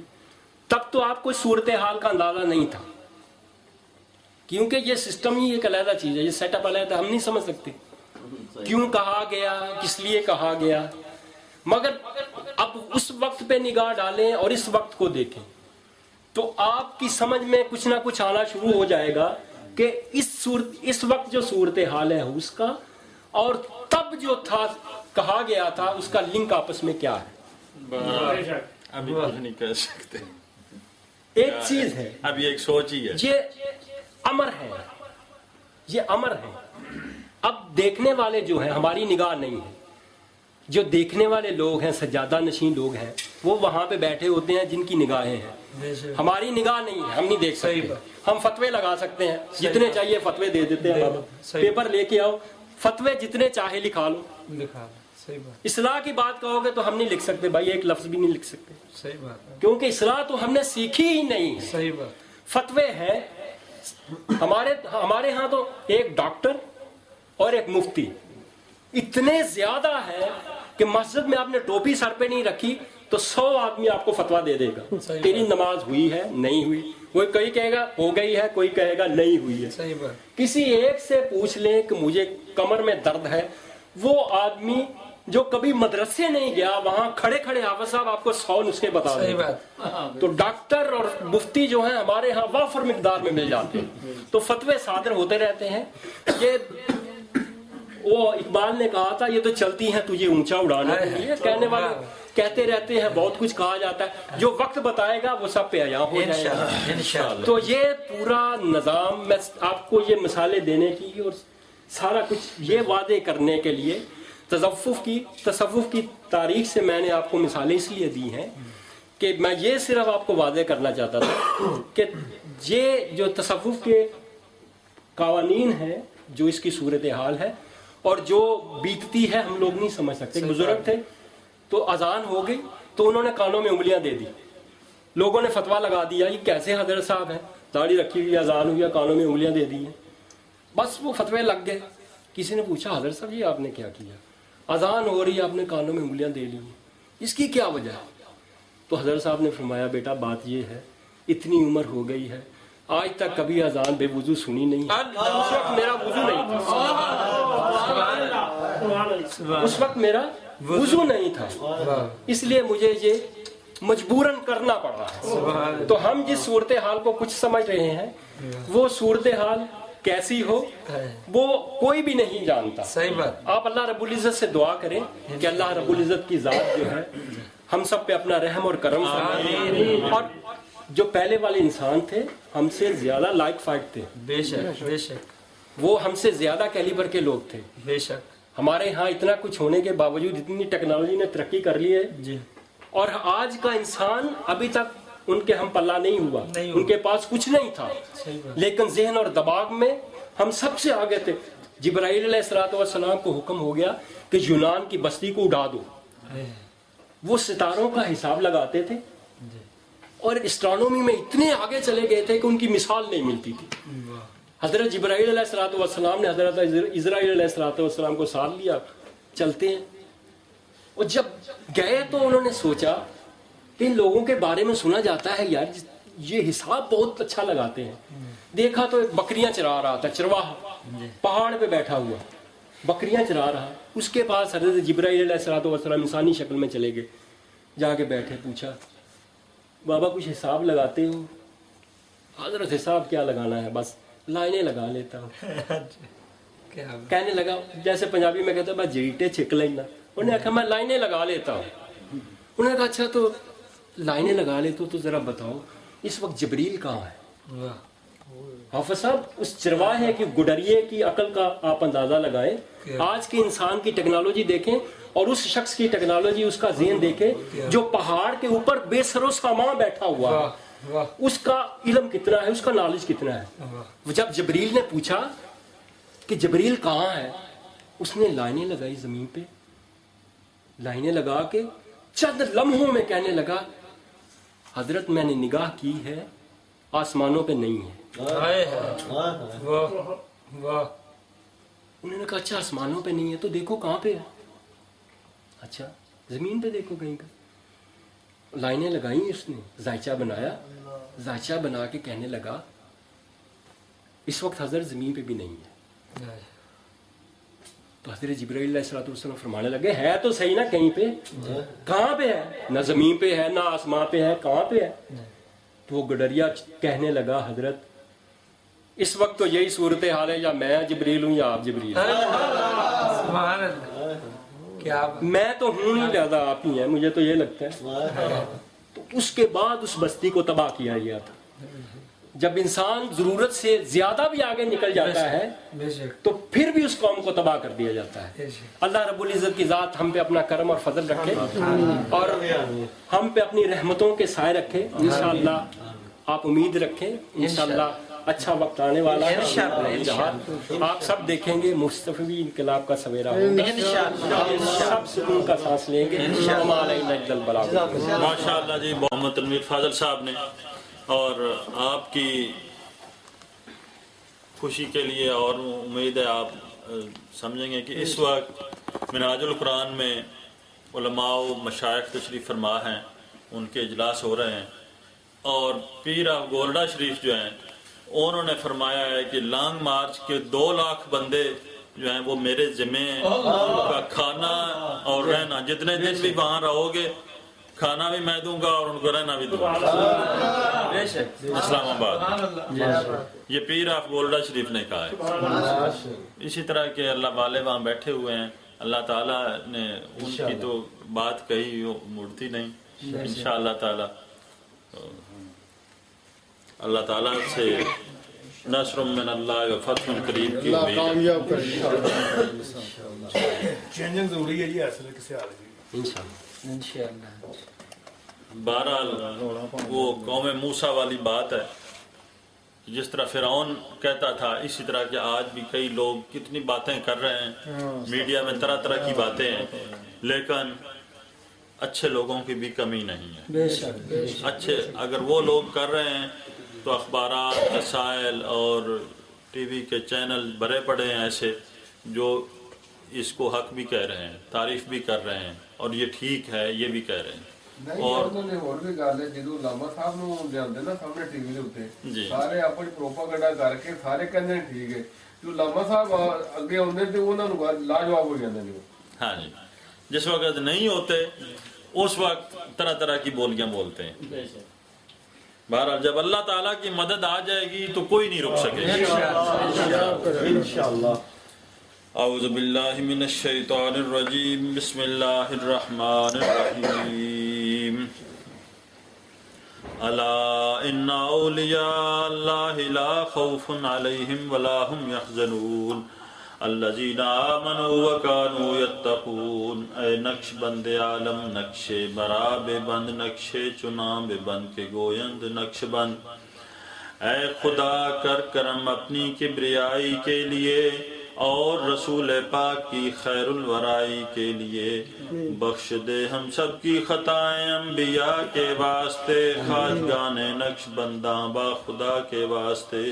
Speaker 6: تب تو آپ کو صورتحال کا اندازہ نہیں تھا، کیونکہ یہ سسٹم ہی ایک علیحدہ چیز ہے، یہ سیٹ اپ علیحدہ، ہم نہیں سمجھ سکتے کیوں کہا گیا، کس لیے کہا گیا. مگر اب اس وقت پہ نگاہ ڈالیں اور اس وقت کو دیکھیں تو آپ کی سمجھ میں کچھ نہ کچھ آنا شروع ہو جائے گا کہ اس وقت جو صورتحال ہے اس کا اور تب جو تھا کہا گیا تھا اس کا لنک آپس میں کیا ہے.
Speaker 3: ابھی کچھ نہیں کہہ سکتے.
Speaker 6: ایک چیز ہے،
Speaker 3: اب یہ ایک سوچ ہی ہے،
Speaker 6: یہ امر ہے، یہ امر ہے. اب دیکھنے والے جو ہیں، ہماری نگاہ نہیں ہے، جو دیکھنے والے لوگ ہیں، سجادہ نشین لوگ ہیں، وہ وہاں پہ بیٹھے ہوتے ہیں جن کی نگاہیں ہیں. ہماری نگاہ نہیں ہے، ہم نہیں دیکھ سکتے. ہم فتوے لگا سکتے ہیں، جتنے چاہیے فتوے دے دیتے ہیں. پیپر لے کے آؤ، فتوے جتنے چاہے لکھا لو. اصلاح کی بات کہو گے تو ہم نہیں لکھ سکتے بھائی، ایک لفظ بھی نہیں لکھ سکتے، کیونکہ اصلاح تو ہم نے سیکھی ہی نہیں ہے. فتوے ہیں ہمارے ہاں تو ایک ڈاکٹر اور ایک مفتی اتنے زیادہ ہے کہ مسجد میں آپ نے ٹوپی سر پہ نہیں رکھی تو 100 آدمی آپ کو فتویٰ دے دے گا تیری نماز ہوئی ہے نہیں ہوئی. کوئی کہے گا ہو گئی ہے, کوئی کہے گا نہیں ہوئی ہے.
Speaker 7: صحیح بات.
Speaker 6: کسی ایک سے پوچھ لیں کہ مجھے کمر میں درد ہے, وہ آدمی جو کبھی مدرسے نہیں گیا وہاں کھڑے کھڑے حافظ صاحب آپ کو 100 نسخے بتا دیں.
Speaker 7: صحیح بات.
Speaker 6: تو ڈاکٹر اور مفتی جو ہیں ہمارے ہاں وافر مقدار میں مل جاتے ہیں, تو فتوے صادر ہوتے رہتے ہیں. یہ وہ اقبال نے کہا تھا یہ تو چلتی ہیں تجھے اونچا اڑانے کے لیے, کہنے والے کہتے رہتے ہیں, بہت کچھ کہا جاتا ہے, جو وقت بتائے گا وہ سب پہ عیاں ہو جائے گا
Speaker 7: انشاءاللہ.
Speaker 6: تو یہ پورا نظام میں آپ کو یہ مثالیں دینے کی اور سارا کچھ یہ وعدے کرنے کے لیے تصوف کی تاریخ سے میں نے آپ کو مثالیں اس لیے دی ہیں کہ میں یہ صرف آپ کو واضح کرنا چاہتا تھا کہ یہ جو تصوف کے قوانین ہیں, جو اس کی صورتحال ہے اور جو بیتتی ہے ہم لوگ نہیں سمجھ سکتے. بزرگ تھے تو اذان ہو گئی تو انہوں نے کانوں میں انگلیاں دے دی, لوگوں نے فتویٰ لگا دیا یہ کیسے حضرت صاحب ہیں, داڑھی رکھی ہوئی, اذان ہوئی, کانوں میں انگلیاں دے دی ہیں. بس وہ فتوے لگ گئے. کسی نے پوچھا حضرت صاحب یہ آپ نے کیا کیا, اذان ہو رہی ہے آپ نے کانوں میں انگلیاں دے لی ہیں, اس کی کیا وجہ ہے؟ تو حضرت صاحب نے فرمایا بیٹا بات یہ ہے, اتنی عمر ہو گئی ہے آج تک کبھی اذان بے وضو سنی نہیں ہے. اس وقت میرا وضو نہیں تھا, اس وقت میرا وضو نہیں تھا, اس لیے مجھے یہ مجبوراً کرنا پڑا ہے. تو ہم جس صورتحال کو کچھ سمجھ رہے ہیں وہ صورتحال کیسی ہو وہ کوئی بھی نہیں جانتا.
Speaker 7: صحیح بات.
Speaker 6: آپ اللہ رب العزت سے دعا کریں کہ اللہ رب العزت کی ذات جو ہے ہم سب پہ اپنا رحم اور کرم فرمائے. اور جو پہلے والے انسان تھے ہم سے زیادہ لائق فائٹ تھے,
Speaker 7: بے شک بے شک,
Speaker 6: وہ ہم سے زیادہ کیلیبر کے لوگ تھے.
Speaker 7: بے شک.
Speaker 6: ہمارے ہاں اتنا کچھ ہونے کے باوجود اتنی ٹیکنالوجی نے ترقی کر لی ہے
Speaker 7: جی,
Speaker 6: اور آج کا انسان ابھی تک ان کے ہم پلہ نہیں ہوا, ان کے پاس کچھ نہیں تھا, لیکن ذہن اور دماغ میں ہم سب سے آگے تھے. جبرائیل علیہ الصلوۃ والسلام کو حکم ہو گیا کہ یونان کی بستی کو اڑا دو. وہ ستاروں کا حساب لگاتے تھے اور اسٹرانومی میں اتنے آگے چلے گئے تھے کہ ان کی مثال نہیں ملتی تھی. حضرت جبرائیل علیہ الصلوۃ والسلام نے حضرت اسرائیل علیہ الصلوۃ والسلام کو ساتھ لیا, چلتے ہیں. اور جب گئے تو انہوں نے سوچا کہ ان لوگوں کے بارے میں سنا جاتا ہے یار یہ حساب بہت اچھا لگاتے ہیں. دیکھا تو ایک بکریاں چرا رہا تھا, چرواہا پہاڑ پہ بیٹھا ہوا بکریاں چرا رہا. اس کے پاس حضرت جبرائیل علیہ الصلوۃ والسلام انسانی شکل میں چلے گئے, جا کے بیٹھے, پوچھا بابا کچھ حساب لگاتے ہو؟ حضرت حساب کیا لگانا ہے, بس لائنیں لگا لیتا ہوں. کہنے لگا جیسے پنجابی میں کہتا ہے بس جیٹے چھک لینا. انہوں نے کہا میں لائنیں لگا لیتا ہوں. انہوں نے کہا اچھا تو لائنیں لگا لیتے تو ذرا بتاؤ اس وقت جبریل کہاں ہے؟ حافظ صاحب اس چرواہے کی گڈریے کی عقل کا آپ اندازہ لگائیں, آج کے انسان کی ٹیکنالوجی دیکھیں اور اس شخص کی ٹیکنالوجی, اس کا ذہن دیکھیں جو پہاڑ کے اوپر بے سر و سامان بیٹھا ہوا ہے, اس کا علم کتنا ہے, اس کا نالج کتنا ہے. جب جبریل نے پوچھا کہ جبریل کہاں ہے, اس نے لائنیں لگائی زمین پہ, لائنیں لگا کے چند لمحوں میں کہنے لگا حضرت میں نے نگاہ کی ہے آسمانوں پہ نہیں ہے. انہوں نے کہا اچھا آسمانوں پہ نہیں ہے تو دیکھو کہاں پہ ہے. اچھا زمین پہ دیکھو کہیں کا. لائنیں لگائیں اس نے, ذائچہ بنایا, ذائچہ بنا کے کہنے لگا اس وقت حضرت زمین پہ بھی نہیں ہے. تو حضرت جبرائیل علیہ الصلوۃ والسلام فرمانے لگے ہے تو صحیح نا کہیں پہ, کہاں پہ ہے؟ نہ زمین پہ ہے نہ آسمان پہ ہے, کہاں پہ ہے؟ تو وہ گڈریا کہنے لگا حضرت اس وقت تو یہی صورتحال ہے, یا میں جبریل ہوں یا آپ جبریل ہیں. میں تو ہوں نہیں زیادہ آپ ہی ہیں, مجھے تو یہ لگتا ہے. تو اس کے بعد اس بستی کو تباہ کیا گیا تھا. جب انسان ضرورت سے زیادہ بھی آگے نکل جاتا ہے تو پھر بھی اس قوم کو تباہ کر دیا جاتا ہے. اللہ رب العزت کی ذات ہم پہ اپنا کرم اور فضل رکھے اور ہم پہ اپنی رحمتوں کے سائے رکھے. انشاءاللہ آپ امید رکھیں, انشاءاللہ اچھا وقت آنے والا ہے. آپ سب دیکھیں گے مصطفی انقلاب کا سویرا ہوگا, سب سکون کا سانس لیں گے.
Speaker 3: ماشاءاللہ جی, محمد تنویر فاضل صاحب نے اور آپ کی خوشی کے لیے اور امید ہے آپ سمجھیں گے کہ اس وقت منہاج القرآن میں علماء و مشائخ تشریف فرما ہیں، ان کے اجلاس ہو رہے ہیں، اور پیر آف گولڈا شریف جو ہیں انہوں نے فرمایا ہے کہ لانگ مارچ کے 2 لاکھ بندے جو ہیں وہ میرے ذمہ ہیں، ان کا کھانا اور رہنا، جتنے دن بھی وہاں رہو گے کھانا بھی میں دوں گا اور ان کو رہنا بھی دوں گا۔ اسلام آباد یہ پیر آف گولڈا شریف نے کہا ہے۔ اسی طرح کے اللہ والے وہاں بیٹھے ہوئے ہیں، اللہ تعالیٰ نے ان کی تو بات کہی وہ مڑتی نہیں، انشاءاللہ تعالیٰ اللہ تعالیٰ سے نصر من اللہ و فتح قریب کی امید ہے۔
Speaker 5: چینجنگ ضروری ہے جی، ایسے کسی حال کی
Speaker 7: انشاءاللہ۔
Speaker 3: بہرحال وہ قوم موسیٰ والی بات ہے، جس طرح فرعون کہتا تھا اسی طرح کہ آج بھی کئی لوگ کتنی باتیں کر رہے ہیں، میڈیا میں طرح طرح کی باتیں ہیں، لیکن اچھے لوگوں کی بھی کمی نہیں ہے۔
Speaker 7: بے شک
Speaker 3: اچھے اگر وہ لوگ کر رہے ہیں تو اخبارات، رسائل اور ٹی وی کے چینل بھرے پڑے ہیں ایسے جو اس کو حق بھی کہہ رہے ہیں، تعریف بھی کر رہے ہیں، اور یہ ٹھیک ہے یہ بھی کہہ رہے ہیں۔
Speaker 8: اور ਉਹਨੇ ਹੋਰ ਵੀ ਗੱਲ ਹੈ, ਜਦੋਂ ਲਾਮਾ ਸਾਹਿਬ ਨੂੰ ਲਿਆਉਂਦੇ ਨਾ ਸਾਹਮਣੇ ਟੀਵੀ ਦੇ ਉੱਤੇ ਸਾਰੇ ਆਪਣੀ ਪ੍ਰੋਪਾਗੈਂਡਾ ਕਰਕੇ ਸਾਰੇ ਕਹਿੰਦੇ ਨੇ ਠੀਕ ਹੈ, ਜੋ ਲਾਮਾ ਸਾਹਿਬ ਅੱਗੇ ਆਉਂਦੇ ਤੇ ਉਹਨਾਂ ਨੂੰ ਲਾਜਵਾਬ ਹੋ ਜਾਂਦੇ ਨੇ।
Speaker 3: ہاں جی، جس وقت نہیں ہوتے اس وقت طرح طرح کی بولیاں بولتے ہیں۔ بہرحال جب اللہ تعالیٰ کی مدد آ جائے گی تو کوئی نہیں رک سکے انشاءاللہ۔ اعوذ باللہ من الشیطان الرجیم، بسم اللہ الرحمن الرحیم۔ الا ان اولیاء اللہ لا خوف علیہم ولا هم يحزنون الذین آمنوا وکانوا یتقون۔ اے نقش بند عالم، نقش برا بے بند، نقش چنا بے بند کے گویند نقش بند، اے خدا کر کرم اپنی کبریائی کے لیے اور رسول پاک کی خیر الورائی کے لیے، بخش دے ہم سب کی خطائیں انبیاء کے واسطے، خواجگان نقش بنداں با خدا کے واسطے،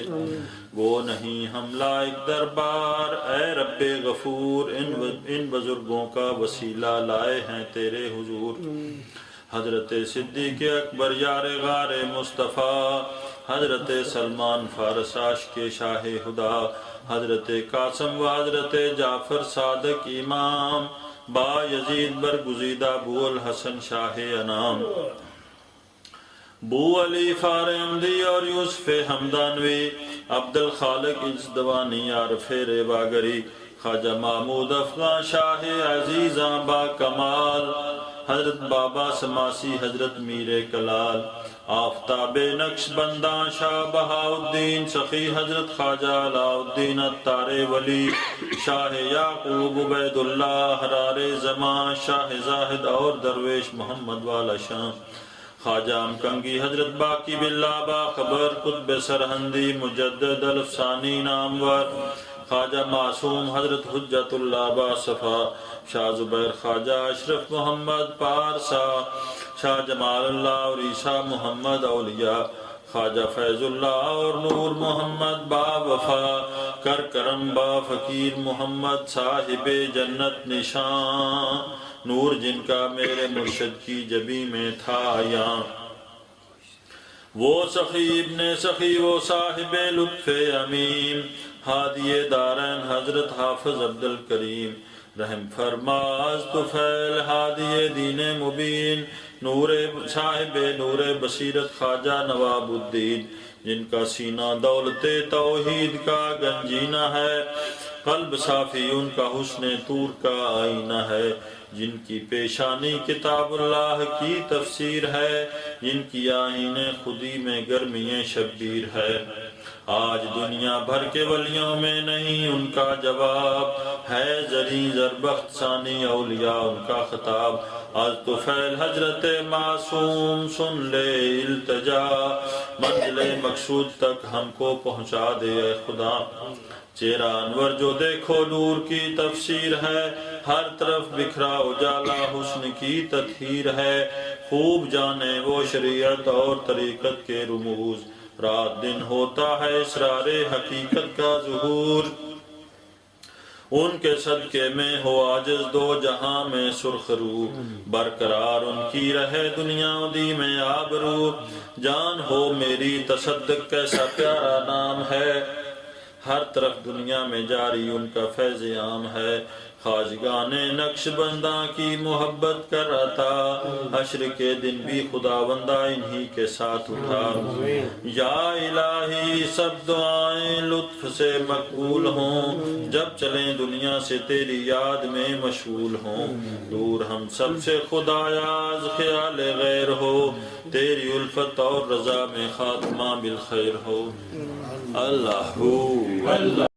Speaker 3: وہ نہیں ہم لائق دربار، اے رب غفور ان بزرگوں کا وسیلہ لائے ہیں تیرے حضور۔ حضرت صدیق اکبر یار غار مصطفیٰ، حضرت سلمان فارس عاشق شاہ خدا، حضرت قاسم و حضرت جعفر صادق امام، با یزید برگزیدہ بو الحسن شاہ انام، بو علی فارمدی اور یوسف حمدانوی، عبد الخالق ازدوانی عارف ریواگری، خواجہ محمود افغان شاہ عزیزاں با کمال، حضرت بابا سماسی، حضرت میر کلال، آفتاب نقش بنداں شاہ بہاؤدین سخی، حضرت خواجہ علاء الدین اتار ولی، شاہ یعقوب عبید اللہ حرار زمان، شاہ زاہد اور درویش محمد والا شام، خواجہ امکنگی، حضرت باقی باللہ باخبر، قطب سرہندی، مجدد الفسانی نامور، خواجہ معصوم، حضرت حجت اللہ با صفا، شاہ زبیر خواجہ اشرف محمد پارسا، شاہ جمال اللہ اور عیسیٰ محمد اولیاء، خواجہ فیض اللہ اور نور محمد با وفا، کر کرم با فقیر محمد صاحب جنت نشان، نور جن کا میرے مرشد کی جبی میں تھا یہاں، وہ سخی ابن سخی، وہ صاحب لطف امین، ہادی دارین حضرت حافظ عبد الکریم، رحم فرماز طفیل ہادی دین مبین، نور صاحب نور بصیرت خواجہ نواب الدین، جن کا سینہ دولت توحید کا گنجینہ ہے، قلب صافی ان کا حسن طور کا آئینہ ہے، جن کی پیشانی کتاب اللہ کی تفسیر ہے، جن کی آئین خودی میں گرمی شبیر ہے، آج دنیا بھر کے ولیوں میں نہیں ان کا جواب، ہے زری زربخت ثانی اولیاء ان کا خطاب، آج طفیل حضرت معصوم سن لے التجا، منزل مقصود تک ہم کو پہنچا دے اے خدا، چہرہ انور جو دیکھو نور کی تفسیر ہے، ہر طرف بکھرا اجالا حسن کی تطہیر ہے، خوب جانے وہ شریعت اور طریقت کے رموز، رات دن ہوتا ہے اسرار حقیقت کا ظہور، ان کے صدقے میں ہو عاجز دو جہاں میں سرخ رو، برقرار ان کی رہے دنیا دی میں آبرو، جان ہو میری تصدق کیسا پیارا نام ہے، ہر طرف دنیا میں جاری ان کا فیض عام ہے، خواجگان نقش بندہ کی محبت کر رہا تھا، حشر کے دن بھی خدا بندہ انہی کے ساتھ اٹھا، یا الہی سب دعائیں لطف سے مقبول ہوں، جب چلیں دنیا سے تیری یاد میں مشغول ہوں، دور ہم سب سے خدایاز خیال غیر ہو، تیری الفت اور رضا میں خاتمہ بالخیر ہو، اللہ